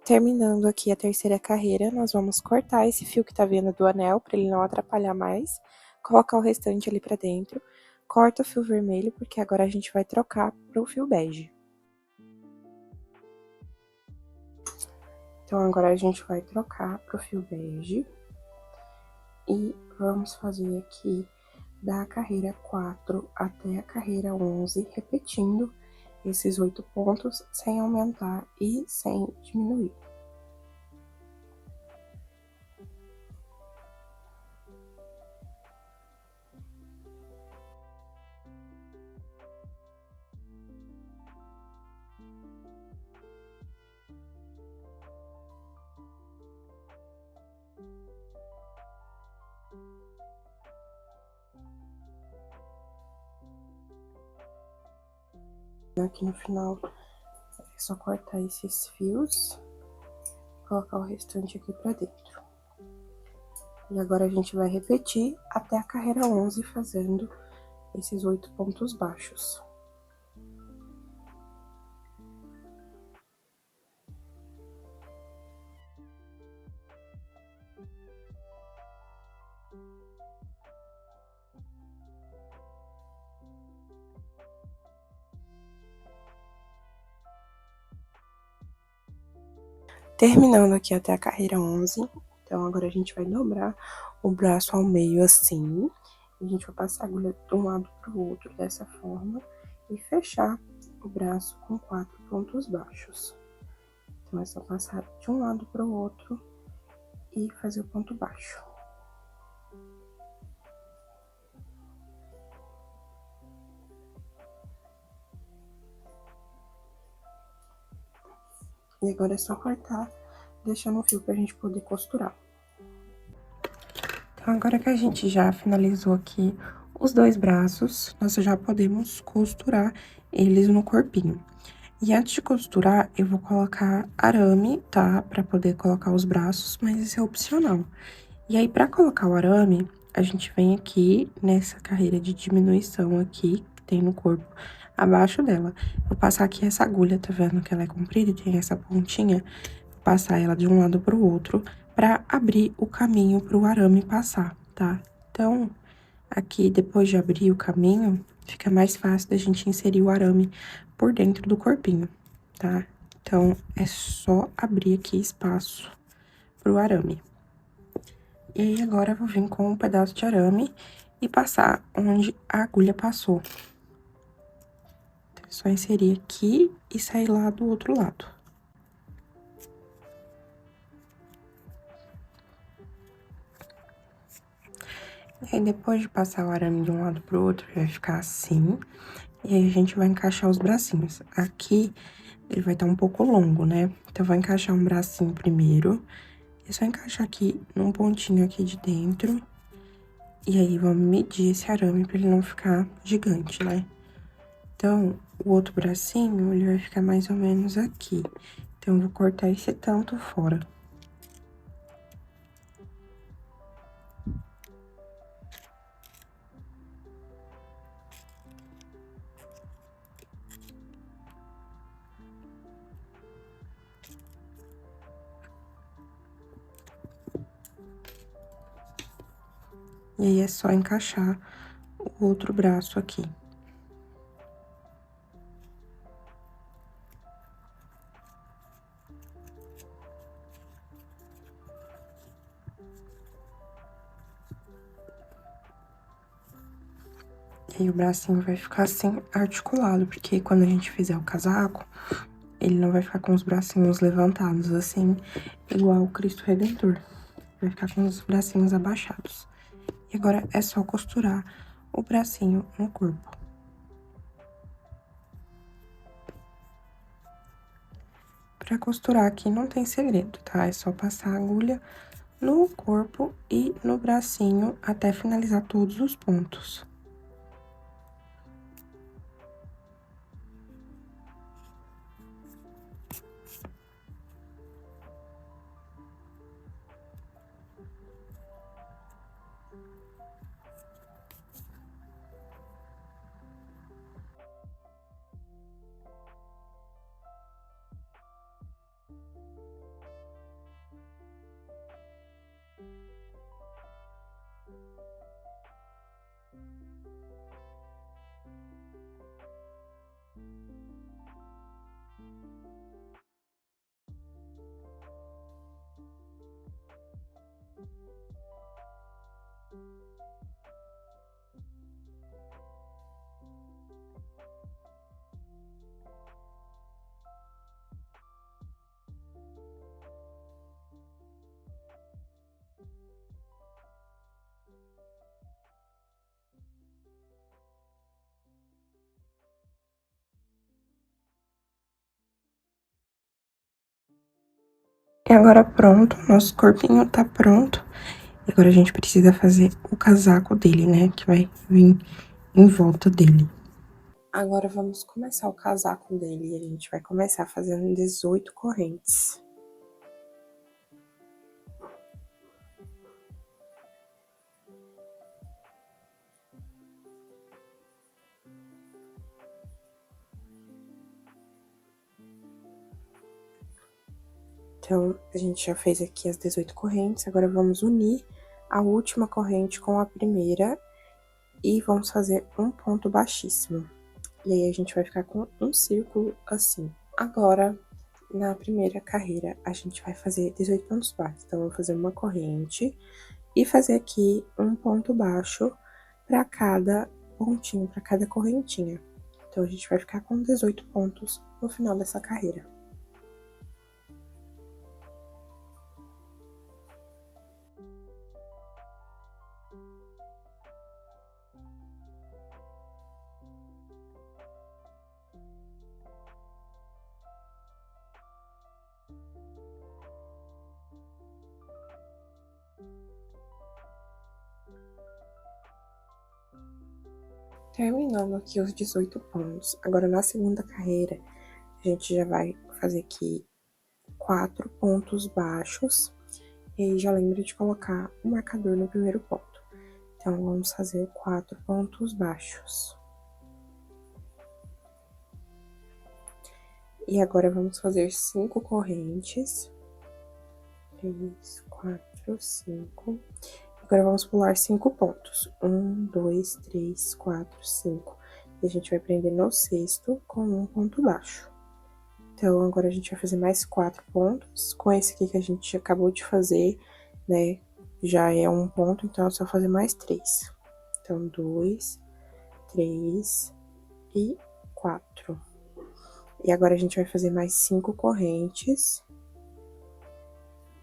A: Terminando aqui a terceira carreira, nós vamos cortar esse fio que tá vindo do anel, para ele não atrapalhar mais. Colocar o restante ali pra dentro. Corta o fio vermelho, porque agora a gente vai trocar pro fio bege. Então, agora a gente vai trocar pro fio bege. E vamos fazer aqui da carreira 4 até a carreira 11, repetindo esses 8 pontos, sem aumentar e sem diminuir. Aqui no final, é só cortar esses fios, colocar o restante aqui pra dentro. E agora a gente vai repetir até a carreira 11, fazendo esses 8 pontos baixos. Terminando aqui até a carreira 11, então agora a gente vai dobrar o braço ao meio assim. A gente vai passar a agulha de um lado pro outro dessa forma e fechar o braço com 4 pontos baixos. Então, é só passar de um lado pro outro e fazer o ponto baixo. E agora é só cortar, deixando o fio pra gente poder costurar. Então, agora que a gente já finalizou aqui os 2 braços, nós já podemos costurar eles no corpinho. E antes de costurar, eu vou colocar arame, tá? Pra poder colocar os braços, mas isso é opcional. E aí, pra colocar o arame, a gente vem aqui nessa carreira de diminuição aqui, que tem no corpo, abaixo dela. Vou passar aqui essa agulha, tá vendo que ela é comprida e tem essa pontinha? Vou passar ela de um lado pro outro, pra abrir o caminho pro arame passar, tá? Então, aqui, depois de abrir o caminho, fica mais fácil da gente inserir o arame por dentro do corpinho, tá? Então, é só abrir aqui espaço pro arame. E aí, agora, eu vou vir com um pedaço de arame e passar onde a agulha passou. Então, é só inserir aqui e sair lá do outro lado. E aí, depois de passar o arame de um lado pro outro, vai ficar assim. E aí, a gente vai encaixar os bracinhos. Aqui, ele vai estar um pouco longo, né? Então, eu vou encaixar um bracinho primeiro. É só encaixar aqui num pontinho aqui de dentro. E aí, vamos medir esse arame pra ele não ficar gigante, né? Então, o outro bracinho, ele vai ficar mais ou menos aqui. Então, eu vou cortar esse tanto fora. E aí, é só encaixar o outro braço aqui. E aí, o bracinho vai ficar assim, articulado, porque quando a gente fizer o casaco, ele não vai ficar com os bracinhos levantados, assim, igual o Cristo Redentor. Vai ficar com os bracinhos abaixados. E agora, é só costurar o bracinho no corpo. Pra costurar aqui não tem segredo, tá? É só passar a agulha no corpo e no bracinho até finalizar todos os pontos. E agora pronto, nosso corpinho tá pronto. E agora a gente precisa fazer o casaco dele, né? Que vai vir em volta dele. Agora vamos começar o casaco dele. E a gente vai começar fazendo 18 correntes. Então, a gente já fez aqui as 18 correntes, agora vamos unir a última corrente com a primeira e vamos fazer um ponto baixíssimo. E aí, a gente vai ficar com um círculo assim. Agora, na primeira carreira, a gente vai fazer 18 pontos baixos. Então, eu vou fazer uma corrente e fazer aqui um ponto baixo para cada pontinho, para cada correntinha. Então, a gente vai ficar com 18 pontos no final dessa carreira. Terminando aqui os 18 pontos. Agora, na segunda carreira, a gente já vai fazer aqui 4 pontos baixos. E aí, já lembra de colocar o marcador no primeiro ponto. Então, vamos fazer 4 pontos baixos. E agora, vamos fazer 5 correntes. 3, 4, 5. Agora, vamos pular 5 pontos. 1, 2, 3, 4, 5. E a gente vai prender no sexto com um ponto baixo. Então, agora a gente vai fazer mais 4 pontos. Com esse aqui que a gente acabou de fazer, né, já é um ponto, então é só fazer mais 3. Então, 2, 3 e 4. E agora a gente vai fazer mais 5 correntes.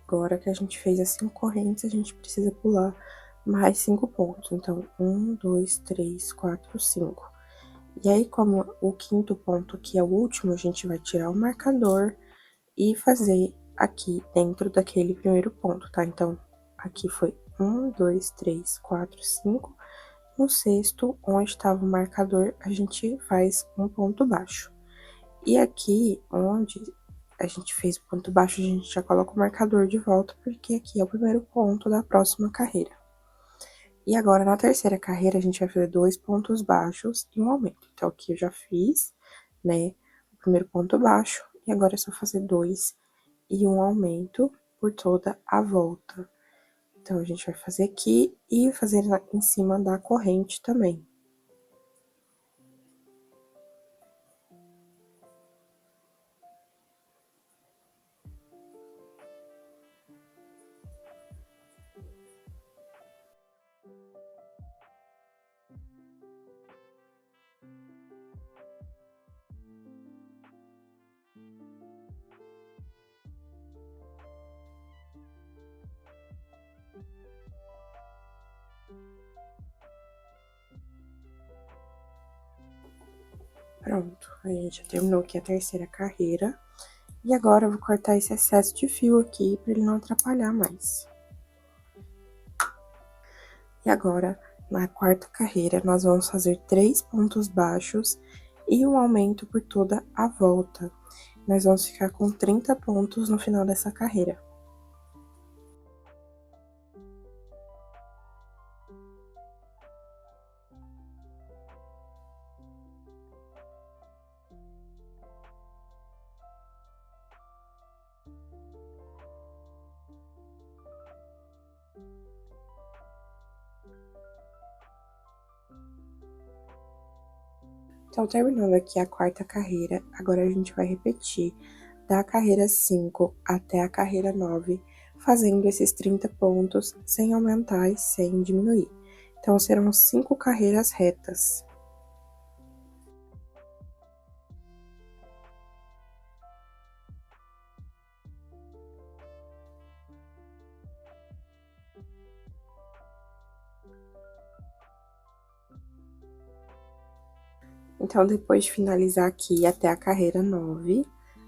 A: Agora que a gente fez as 5 correntes, a gente precisa pular mais 5 pontos. Então, 1, 2, 3, 4, 5. E aí, como o quinto ponto aqui é o último, a gente vai tirar o marcador e fazer aqui dentro daquele primeiro ponto, tá? Então, aqui foi 1, 2, 3, 4, 5. No sexto, onde estava o marcador, a gente faz um ponto baixo. E aqui, onde a gente fez o ponto baixo, a gente já coloca o marcador de volta, porque aqui é o primeiro ponto da próxima carreira. E agora, na terceira carreira, a gente vai fazer 2 pontos baixos e um aumento. Então, aqui eu já fiz, né, o primeiro ponto baixo, e agora é só fazer 2 e um aumento por toda a volta. Então, a gente vai fazer aqui e fazer em cima da corrente também. Pronto, a gente já terminou aqui a terceira carreira. E agora eu vou cortar esse excesso de fio aqui para ele não atrapalhar mais. E agora, na quarta carreira, nós vamos fazer 3 pontos baixos e um aumento por toda a volta. Nós vamos ficar com 30 pontos no final dessa carreira. Então, terminando aqui a quarta carreira, agora a gente vai repetir da carreira 5 até a carreira 9, fazendo esses 30 pontos sem aumentar e sem diminuir. Então, serão 5 carreiras retas. Então, depois de finalizar aqui até a carreira 9,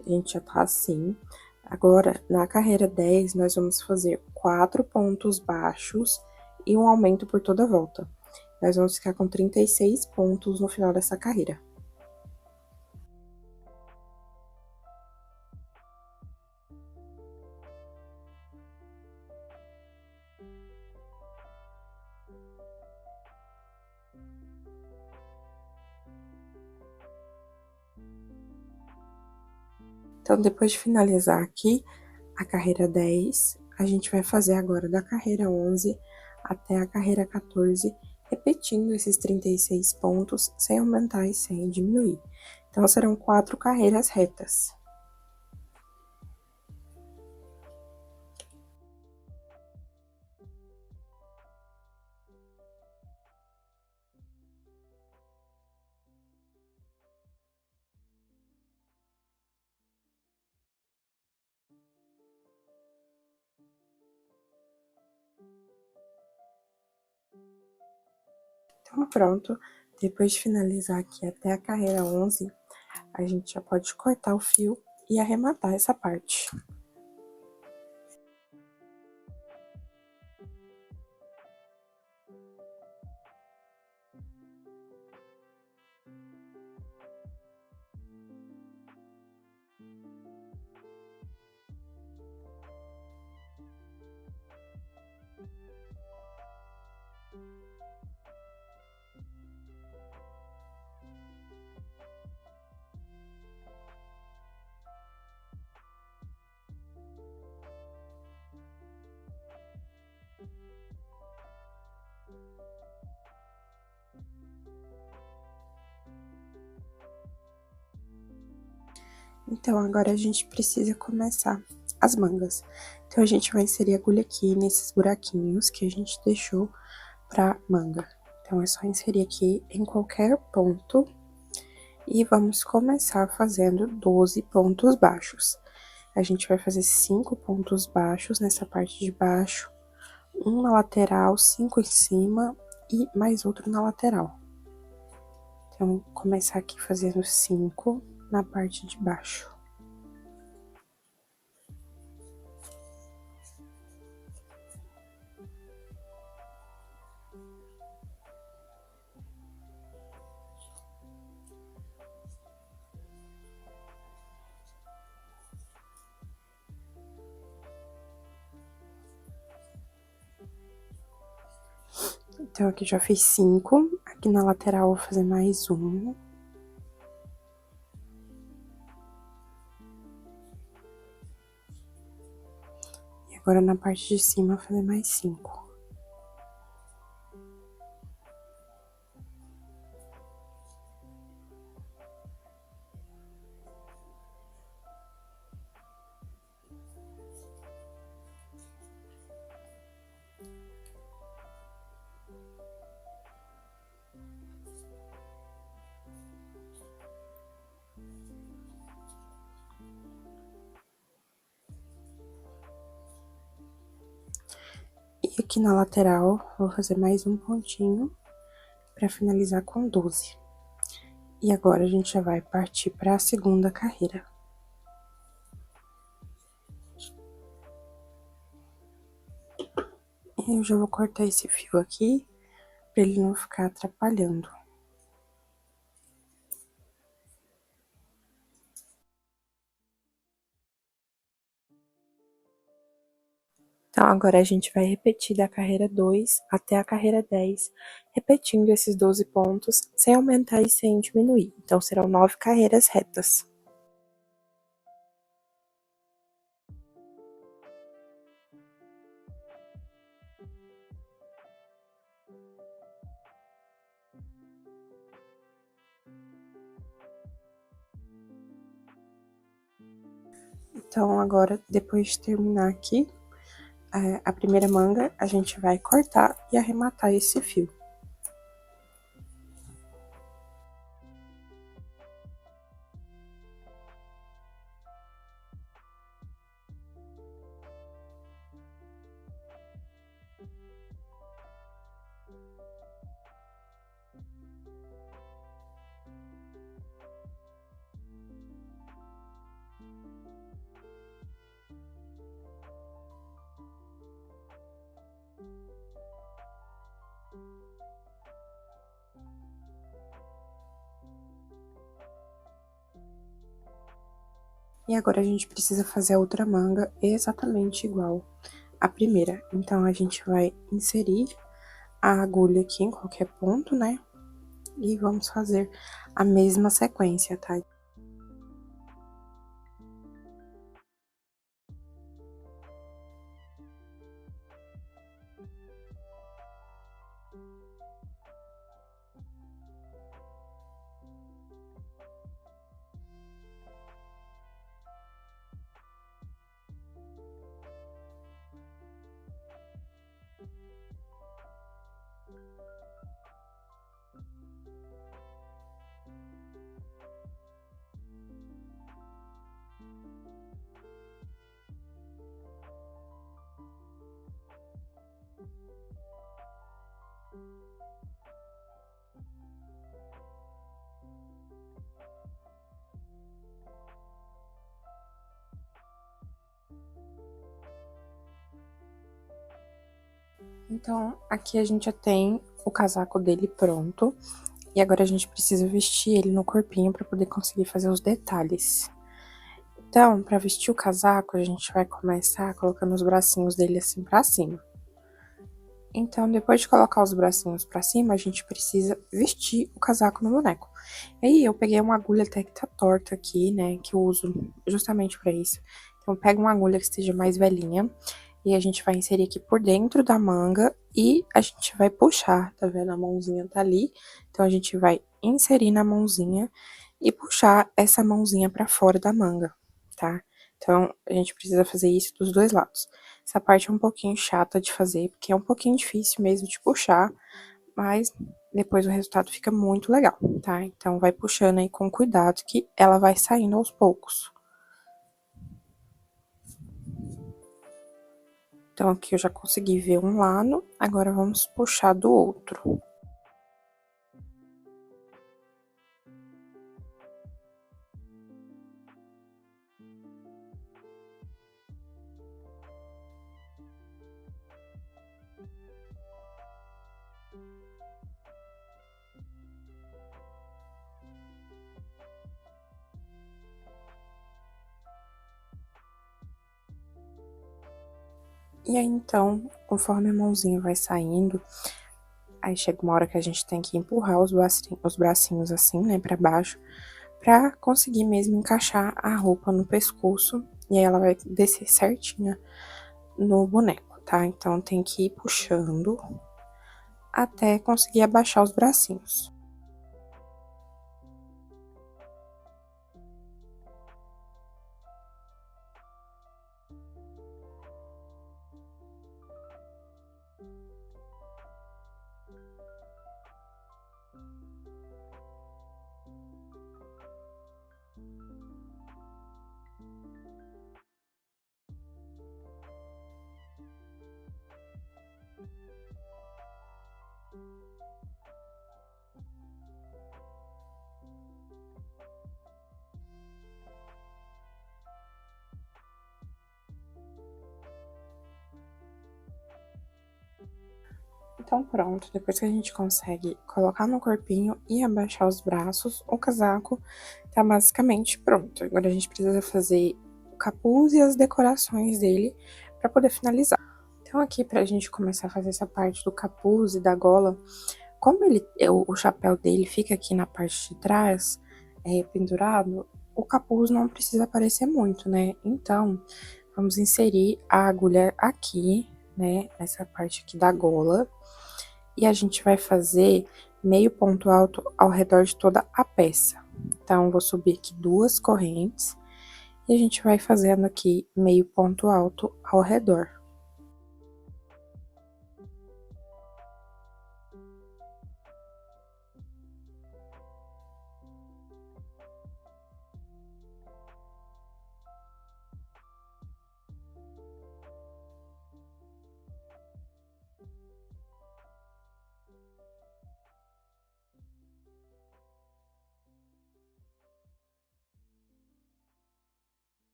A: a gente já tá assim. Agora, na carreira 10, nós vamos fazer 4 pontos baixos e um aumento por toda a volta. Nós vamos ficar com 36 pontos no final dessa carreira. Então, depois de finalizar aqui a carreira 10, a gente vai fazer agora da carreira 11 até a carreira 14, repetindo esses 36 pontos, sem aumentar e sem diminuir. Então, serão 4 carreiras retas. Então, pronto. Depois de finalizar aqui até a carreira 11, a gente já pode cortar o fio e arrematar essa parte. Então, agora a gente precisa começar as mangas. Então, a gente vai inserir a agulha aqui nesses buraquinhos que a gente deixou pra manga. Então, é só inserir aqui em qualquer ponto e vamos começar fazendo 12 pontos baixos. A gente vai fazer 5 pontos baixos nessa parte de baixo, um na lateral, 5 em cima e mais outro na lateral. Então, vou começar aqui fazendo 5 na parte de baixo. Então, aqui já fiz 5. Aqui na lateral, vou fazer mais um. E agora, na parte de cima, vou fazer mais 5. E aqui na lateral, vou fazer mais um pontinho pra finalizar com 12. E agora, a gente já vai partir pra segunda carreira. E eu já vou cortar esse fio aqui, pra ele não ficar atrapalhando. Então, agora a gente vai repetir da carreira 2 até a carreira 10, repetindo esses 12 pontos, sem aumentar e sem diminuir. Então, serão 9 carreiras retas. Então, agora, depois de terminar aqui, a primeira manga, a gente vai cortar e arrematar esse fio. E agora, a gente precisa fazer a outra manga exatamente igual à primeira. Então, a gente vai inserir a agulha aqui em qualquer ponto, né? E vamos fazer a mesma sequência, tá? Então, aqui a gente já tem o casaco dele pronto. E agora a gente precisa vestir ele no corpinho pra poder conseguir fazer os detalhes. Então, pra vestir o casaco, a gente vai começar colocando os bracinhos dele assim pra cima. Então, depois de colocar os bracinhos pra cima, a gente precisa vestir o casaco no boneco. E aí, eu peguei uma agulha até que tá torta aqui, né, que eu uso justamente pra isso. Então, pega uma agulha que esteja mais velhinha e a gente vai inserir aqui por dentro da manga e a gente vai puxar, tá vendo? A mãozinha tá ali. Então, a gente vai inserir na mãozinha e puxar essa mãozinha pra fora da manga, tá? Então, a gente precisa fazer isso dos dois lados. Essa parte é um pouquinho chata de fazer, porque é um pouquinho difícil mesmo de puxar, mas depois o resultado fica muito legal, tá? Então, vai puxando aí com cuidado que ela vai saindo aos poucos. Então, aqui eu já consegui ver um lado, agora vamos puxar do outro. E aí, então, conforme a mãozinha vai saindo, aí chega uma hora que a gente tem que empurrar os bracinhos assim, né, pra baixo, pra conseguir mesmo encaixar a roupa no pescoço. E aí ela vai descer certinha no boneco, tá? Então tem que ir puxando até conseguir abaixar os bracinhos. Então pronto, depois que a gente consegue colocar no corpinho e abaixar os braços, o casaco tá basicamente pronto. Agora a gente precisa fazer o capuz e as decorações dele pra poder finalizar. Então aqui pra gente começar a fazer essa parte do capuz e da gola, como o chapéu dele fica aqui na parte de trás, pendurado, o capuz não precisa aparecer muito, né? Então, vamos inserir a agulha aqui, né, nessa parte aqui da gola. E a gente vai fazer meio ponto alto ao redor de toda a peça. Então, vou subir aqui 2 correntes e a gente vai fazendo aqui meio ponto alto ao redor.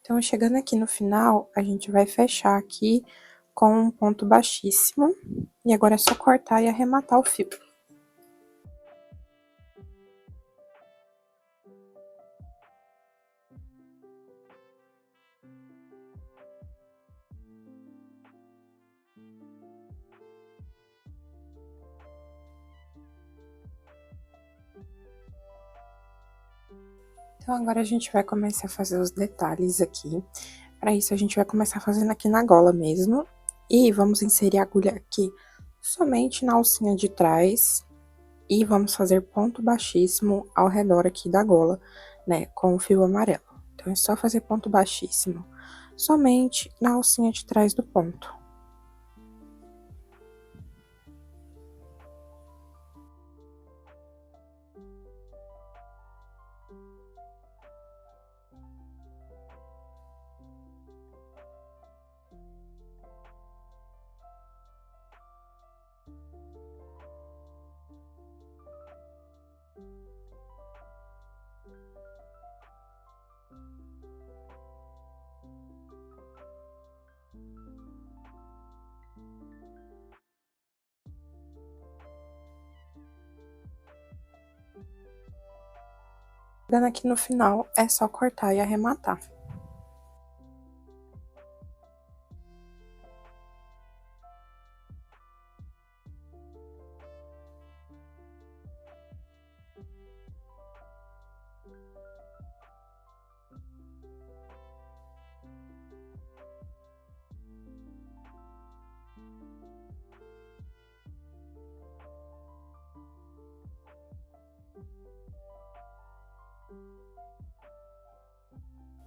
A: Então, chegando aqui no final, a gente vai fechar aqui com um ponto baixíssimo. E agora é só cortar e arrematar o fio. Então, agora a gente vai começar a fazer os detalhes aqui. Para isso, a gente vai começar fazendo aqui na gola mesmo. E vamos inserir a agulha aqui somente na alcinha de trás. E vamos fazer ponto baixíssimo ao redor aqui da gola, né, com o fio amarelo. Então, é só fazer ponto baixíssimo somente na alcinha de trás do ponto. Dando aqui no final, é só cortar e arrematar.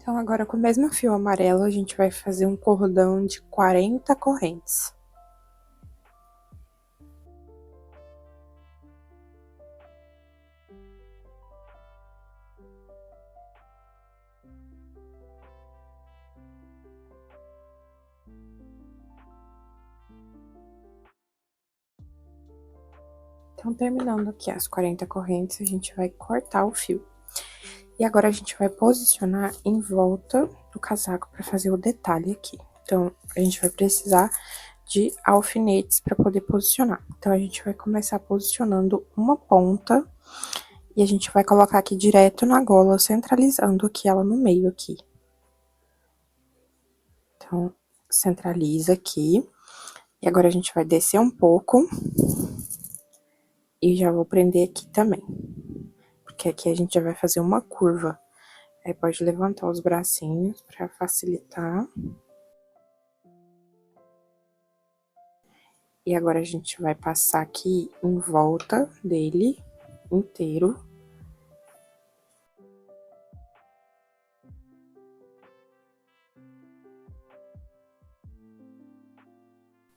A: Então, agora com o mesmo fio amarelo, a gente vai fazer um cordão de 40 correntes. Então, terminando aqui as 40 correntes, a gente vai cortar o fio. E agora a gente vai posicionar em volta do casaco para fazer o detalhe aqui. Então, a gente vai precisar de alfinetes para poder posicionar. Então, a gente vai começar posicionando uma ponta e a gente vai colocar aqui direto na gola, centralizando aqui ela no meio aqui. Então, centraliza aqui. E agora a gente vai descer um pouco. E já vou prender aqui também. Porque aqui a gente já vai fazer uma curva. Aí, pode levantar os bracinhos pra facilitar. E agora a gente vai passar aqui em volta dele inteiro.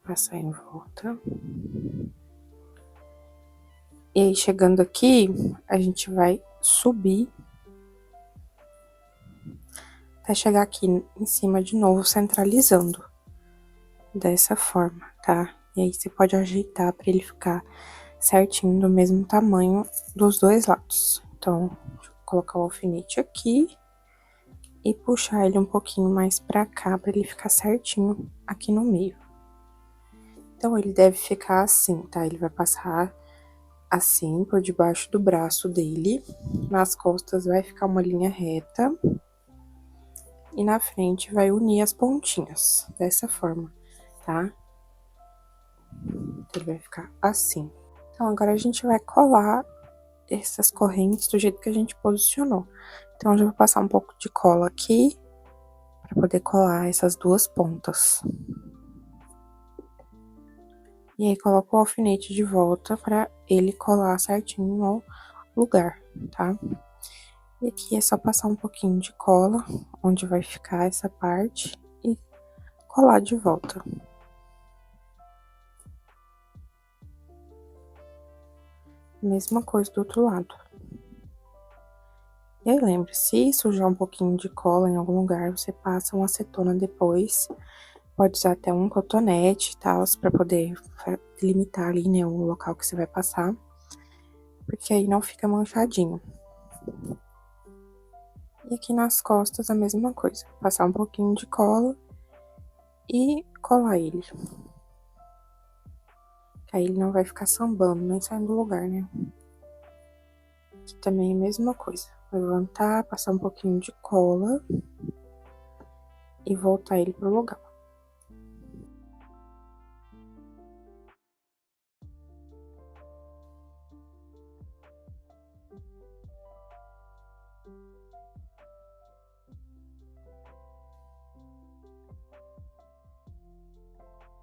A: Passar em volta. E aí, chegando aqui, a gente vai subir. Até chegar aqui em cima de novo, centralizando. Dessa forma, tá? E aí, você pode ajeitar pra ele ficar certinho do mesmo tamanho dos dois lados. Então, deixa eu colocar o alfinete aqui e puxar ele um pouquinho mais pra cá, pra ele ficar certinho aqui no meio. Então, ele deve ficar assim, tá? Ele vai passar assim, por debaixo do braço dele. Nas costas vai ficar uma linha reta. E na frente vai unir as pontinhas, dessa forma, tá? Ele vai ficar assim. Então, agora a gente vai colar essas correntes do jeito que a gente posicionou. Então, eu já vou passar um pouco de cola aqui, pra poder colar essas duas pontas. E aí, coloco o alfinete de volta pra ele colar certinho no lugar, tá? E aqui é só passar um pouquinho de cola, onde vai ficar essa parte, e colar de volta. Mesma coisa do outro lado. E aí, lembre, se sujar um pouquinho de cola em algum lugar, você passa uma acetona depois. Pode usar até um cotonete e tal, pra poder delimitar ali, né, o local que você vai passar. Porque aí não fica manchadinho. E aqui nas costas a mesma coisa. Passar um pouquinho de cola e colar ele. Que aí ele não vai ficar sambando, nem saindo do lugar, né? Aqui também é a mesma coisa. Levantar, passar um pouquinho de cola e voltar ele pro lugar.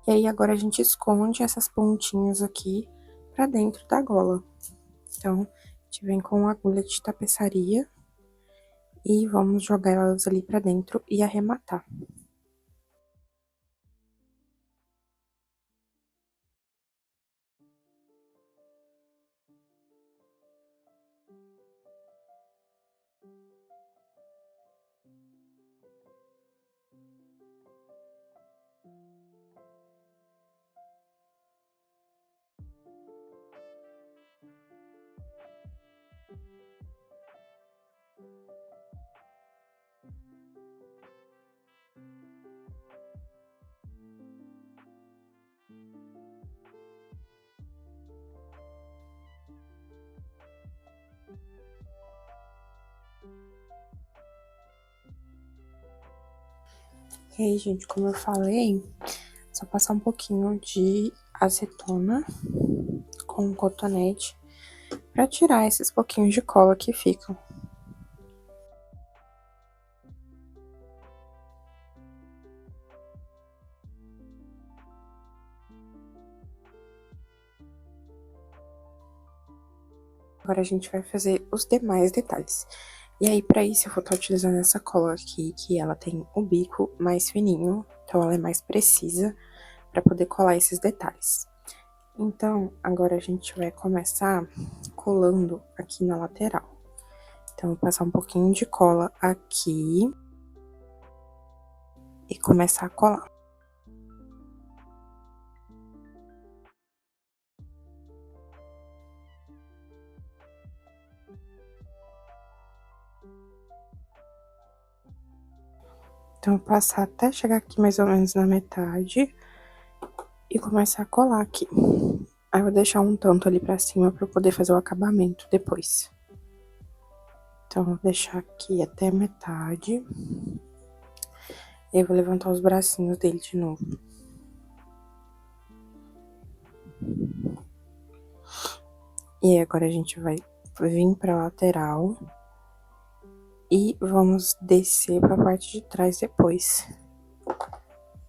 A: E aí, agora a gente esconde essas pontinhas aqui pra dentro da gola. Então, a gente vem com uma agulha de tapeçaria e vamos jogar elas ali pra dentro e arrematar. E aí, gente, como eu falei, só passar um pouquinho de acetona com um cotonete pra tirar esses pouquinhos de cola que ficam. Agora a gente vai fazer os demais detalhes. E aí, pra isso, eu vou estar utilizando essa cola aqui, que ela tem o bico mais fininho, então ela é mais precisa pra poder colar esses detalhes. Então, agora a gente vai começar colando aqui na lateral. Então, eu vou passar um pouquinho de cola aqui e começar a colar. Então, passar até chegar aqui mais ou menos na metade. e começar a colar aqui. Aí eu vou deixar um tanto ali pra cima pra eu poder fazer o acabamento depois. Então, eu vou deixar aqui até a metade. E eu vou levantar os bracinhos dele de novo. E aí, agora a gente vai vir pra lateral. E vamos descer pra parte de trás depois.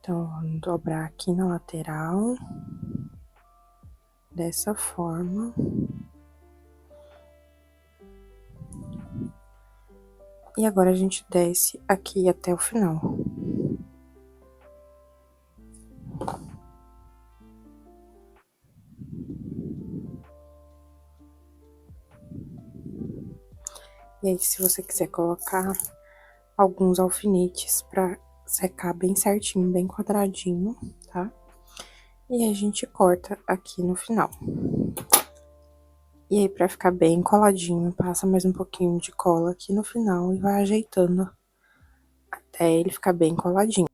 A: Então, vamos dobrar aqui na lateral. Dessa forma. E agora a gente desce aqui até o final. E aí, se você quiser colocar alguns alfinetes pra secar bem certinho, bem quadradinho, tá? E a gente corta aqui no final. E aí, pra ficar bem coladinho, passa mais um pouquinho de cola aqui no final e vai ajeitando até ele ficar bem coladinho.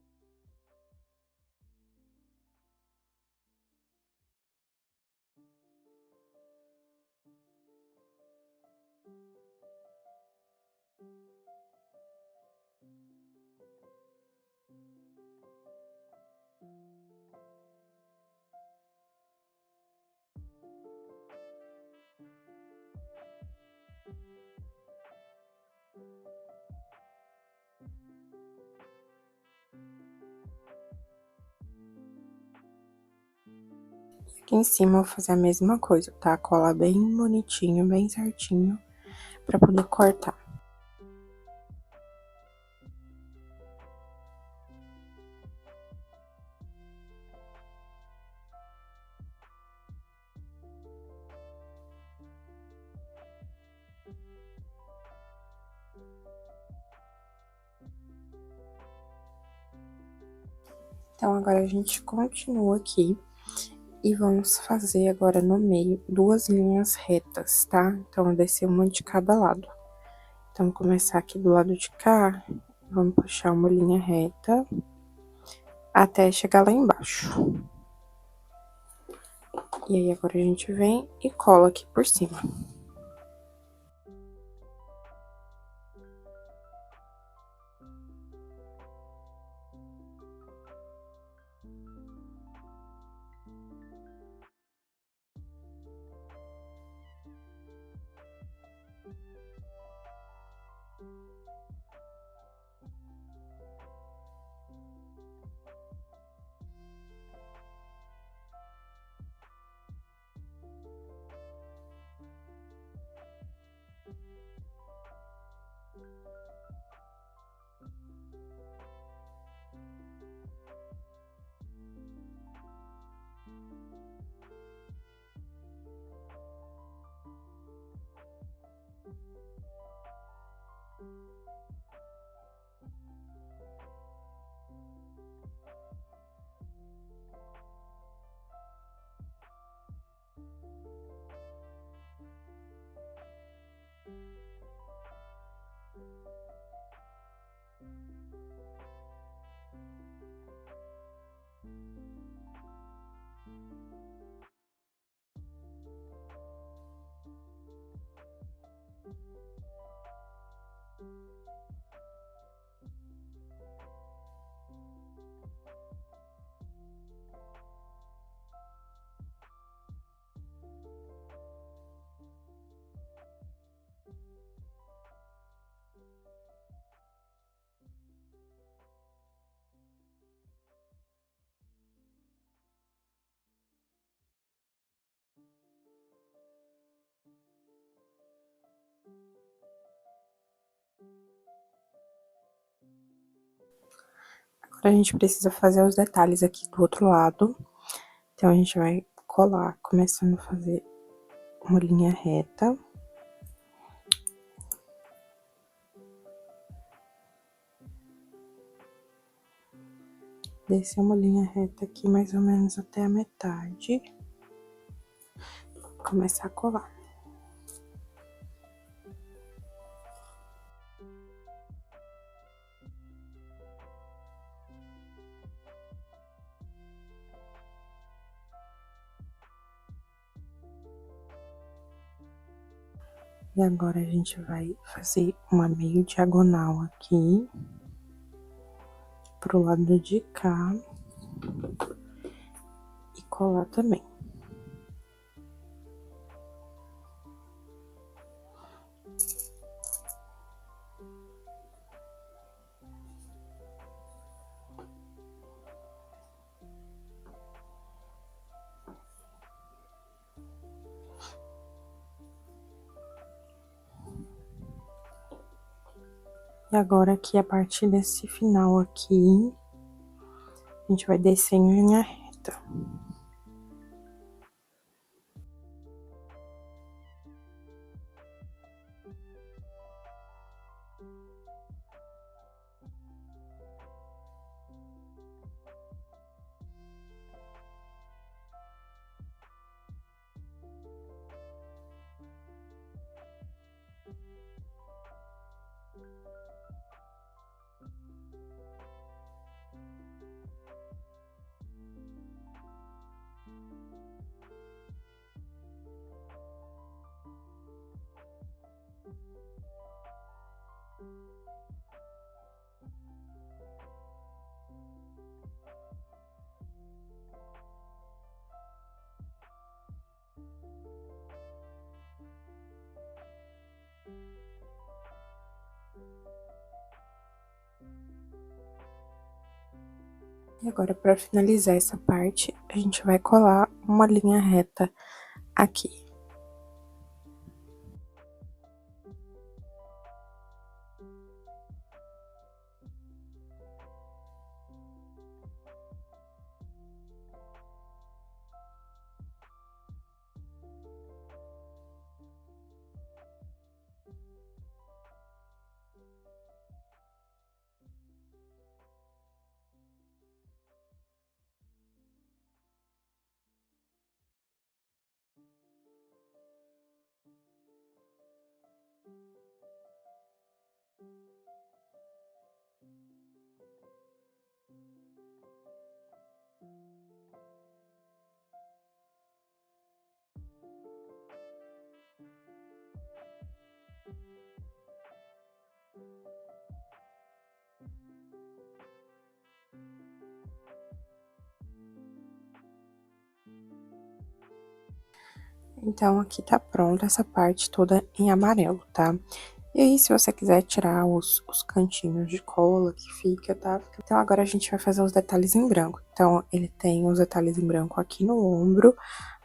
A: Aqui em cima eu vou fazer a mesma coisa, tá? Colar bem bonitinho, bem certinho, pra poder cortar. Então, agora a gente continua aqui e vamos fazer agora no meio 2 linhas retas, tá? Então, eu descer uma de cada lado. Então, começar aqui do lado de cá, vamos puxar uma linha reta até chegar lá embaixo. E aí, agora a gente vem e cola aqui por cima. Agora, a gente precisa fazer os detalhes aqui do outro lado. Então, a gente vai colar, começando a fazer uma linha reta. Descer uma linha reta aqui, mais ou menos até a metade. Começar a colar. E agora a gente vai fazer uma meio diagonal aqui, pro lado de cá, e colar também. E agora aqui, a partir desse final aqui, a gente vai descer em linha reta. E agora, para finalizar essa parte, a gente vai colar uma linha reta aqui. Então, aqui tá pronta essa parte toda em amarelo, tá? E aí, se você quiser tirar os cantinhos de cola que fica, tá? Então, agora a gente vai fazer os detalhes em branco. Então, ele tem os detalhes em branco aqui no ombro,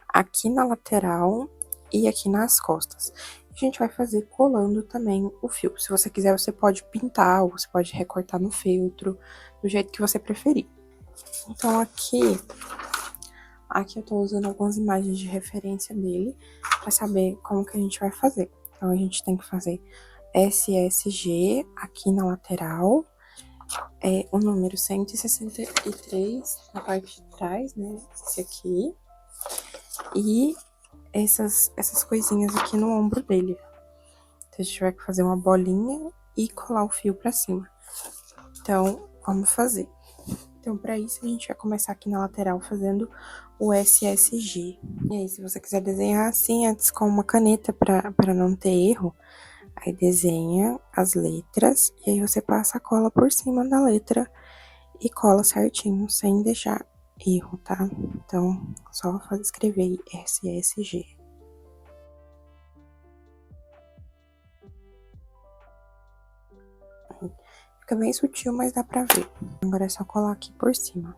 A: aqui na lateral e aqui nas costas. A gente vai fazer colando também o fio. Se você quiser, você pode pintar ou você pode recortar no feltro, do jeito que você preferir. Então, aqui eu tô usando algumas imagens de referência dele, pra saber como que a gente vai fazer. Então, a gente tem que fazer SSG aqui na lateral, o número 163 na parte de trás, né, esse aqui, e essas coisinhas aqui no ombro dele. Então, a gente vai fazer uma bolinha e colar o fio pra cima. Então, vamos fazer. Então, pra isso, a gente vai começar aqui na lateral fazendo o SSG. E aí, se você quiser desenhar assim, antes com uma caneta pra não ter erro, aí desenha as letras e aí você passa a cola por cima da letra e cola certinho, sem deixar erro, tá? Então, só escrever aí SSG. Fica bem sutil, mas dá pra ver. Agora é só colar aqui por cima.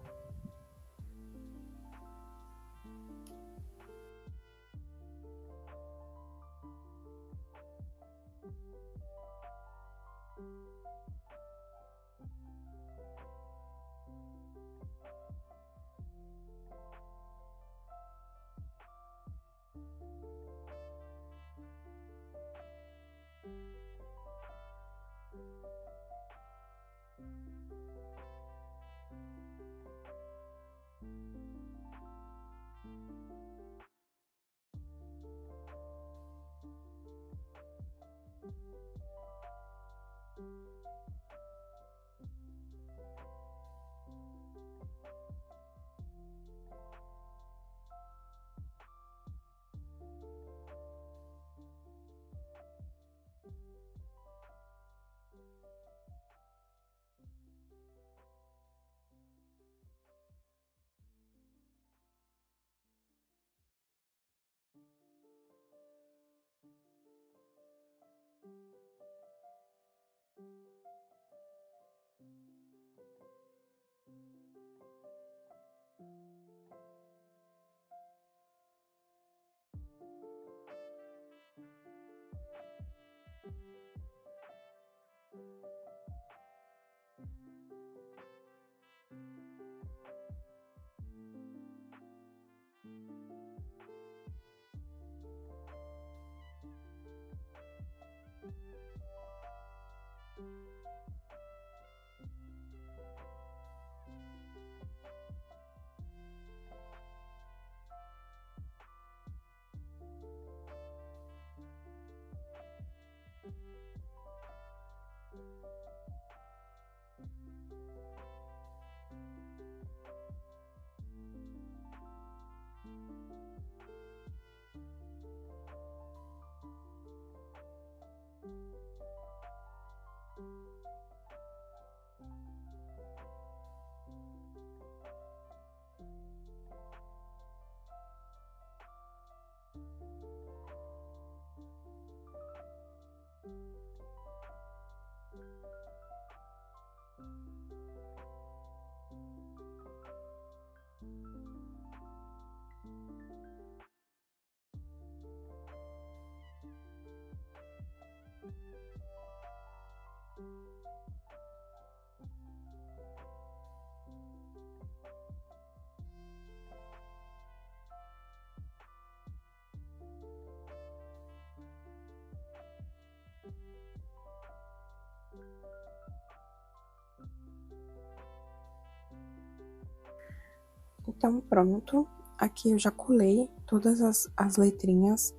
A: Então, pronto. Aqui eu já colei todas as letrinhas.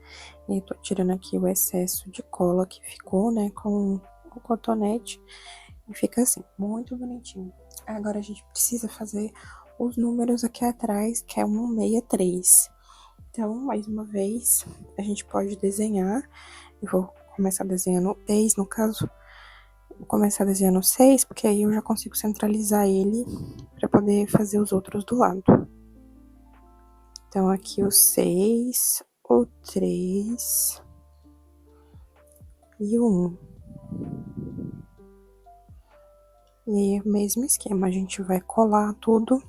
A: E tô tirando aqui o excesso de cola que ficou, né, com o cotonete. E fica assim, muito bonitinho. Agora a gente precisa fazer os números aqui atrás, que é 163. Então, mais uma vez, a gente pode desenhar. Eu vou começar desenhando 10, no caso. Vou começar desenhando 6, porque aí eu já consigo centralizar ele para poder fazer os outros do lado. Então, aqui o 6, o 3 e o 1. E aí, o mesmo esquema, a gente vai colar tudo.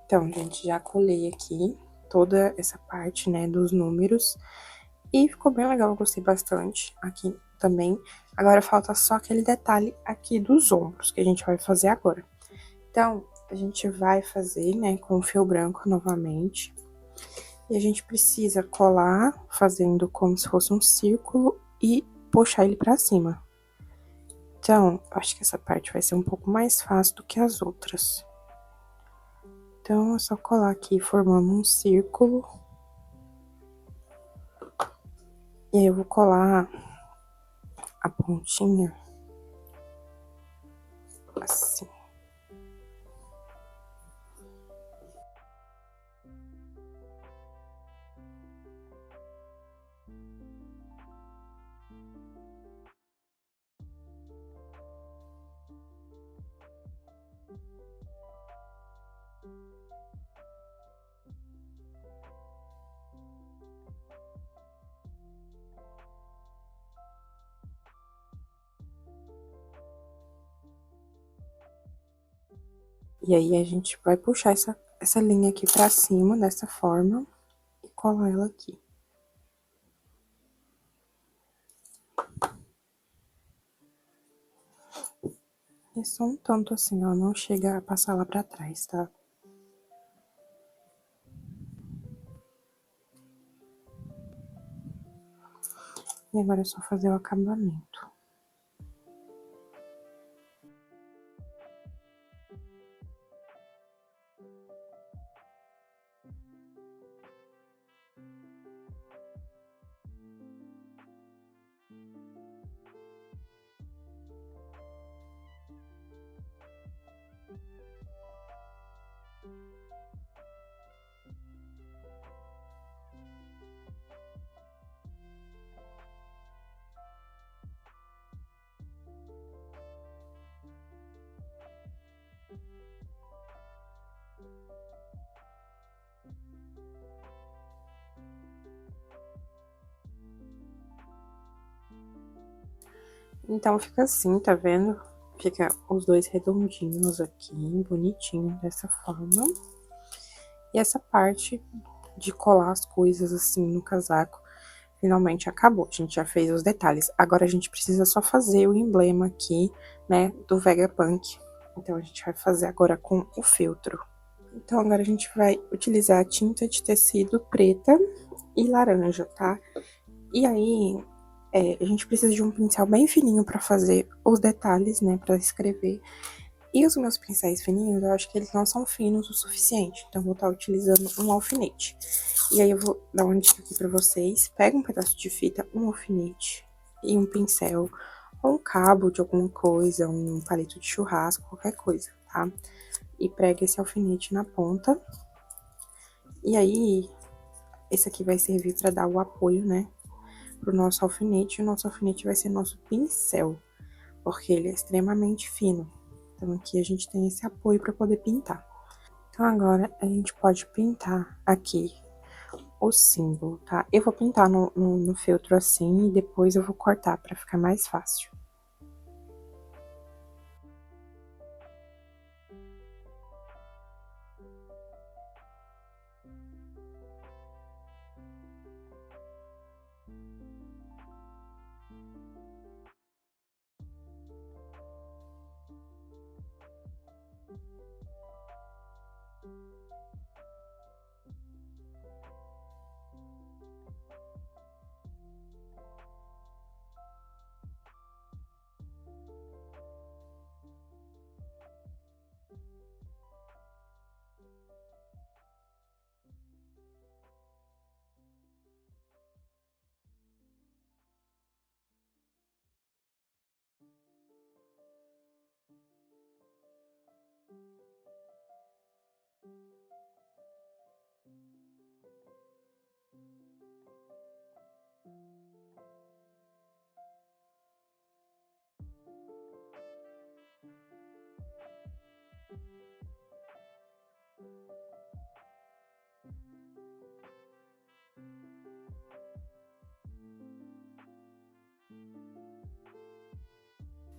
A: Então, gente, já colei aqui toda essa parte, né, dos números. E ficou bem legal, eu gostei bastante aqui também. Agora falta só aquele detalhe aqui dos ombros, que a gente vai fazer agora. Então, a gente vai fazer, né, com fio branco novamente. E a gente precisa colar, fazendo como se fosse um círculo e puxar ele pra cima. Então, acho que essa parte vai ser um pouco mais fácil do que as outras. Então, é só colar aqui formando um círculo. E aí, eu vou colar a pontinha assim. E aí, a gente vai puxar essa linha aqui pra cima, dessa forma, e colar ela aqui. É só um tanto assim, ó, não chega a passar lá pra trás, tá? E agora é só fazer o acabamento. Então, fica assim, tá vendo? Fica os dois redondinhos aqui, bonitinho, dessa forma. E essa parte de colar as coisas assim no casaco, finalmente acabou. A gente já fez os detalhes. Agora a gente precisa só fazer o emblema aqui, né, do Vegapunk. Então, a gente vai fazer agora com o feltro. Então, agora a gente vai utilizar a tinta de tecido preta e laranja, tá? E aí, a gente precisa de um pincel bem fininho pra fazer os detalhes, né, pra escrever. E os meus pincéis fininhos, eu acho que eles não são finos o suficiente, então eu vou estar utilizando um alfinete. E aí eu vou dar uma dica aqui pra vocês. Pega um pedaço de fita, um alfinete e um pincel, ou um cabo de alguma coisa, um palito de churrasco, qualquer coisa, tá? E prega esse alfinete na ponta. E aí, esse aqui vai servir pra dar o apoio, né, pro nosso alfinete. E o nosso alfinete vai ser nosso pincel, porque ele é extremamente fino. Então, aqui a gente tem esse apoio para poder pintar. Então, agora, a gente pode pintar aqui o símbolo, tá? Eu vou pintar no feltro assim e depois eu vou cortar para ficar mais fácil.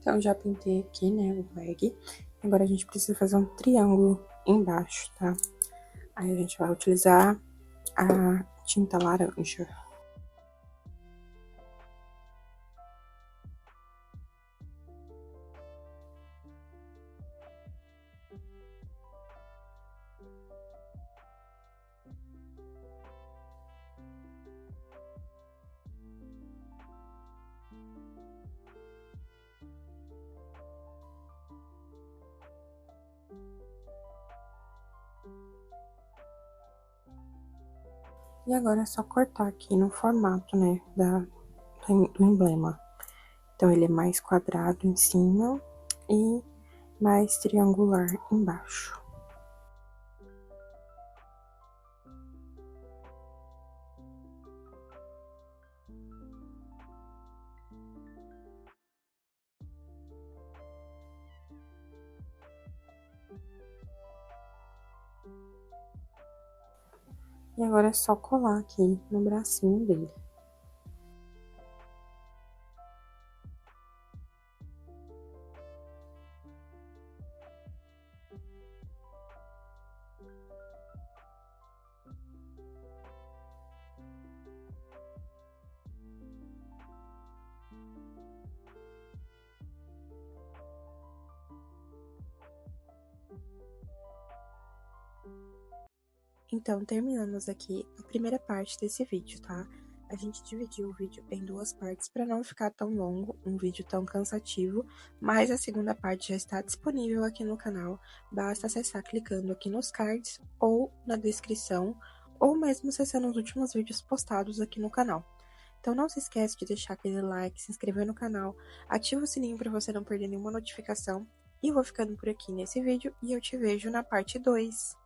A: Então, já pintei aqui, né, o bag. Agora, a gente precisa fazer um triângulo embaixo, tá? Aí, a gente vai utilizar a tinta laranja. E agora é só cortar aqui no formato, né, do emblema. Então, ele é mais quadrado em cima e mais triangular embaixo. E agora é só colar aqui no bracinho dele. Então, terminamos aqui a primeira parte desse vídeo, tá? A gente dividiu o vídeo em duas partes para não ficar tão longo, um vídeo tão cansativo, mas a segunda parte já está disponível aqui no canal. Basta acessar clicando aqui nos cards ou na descrição, ou mesmo acessando os últimos vídeos postados aqui no canal. Então não se esquece de deixar aquele like, se inscrever no canal, ativa o sininho para você não perder nenhuma notificação. E vou ficando por aqui nesse vídeo e eu te vejo na parte 2.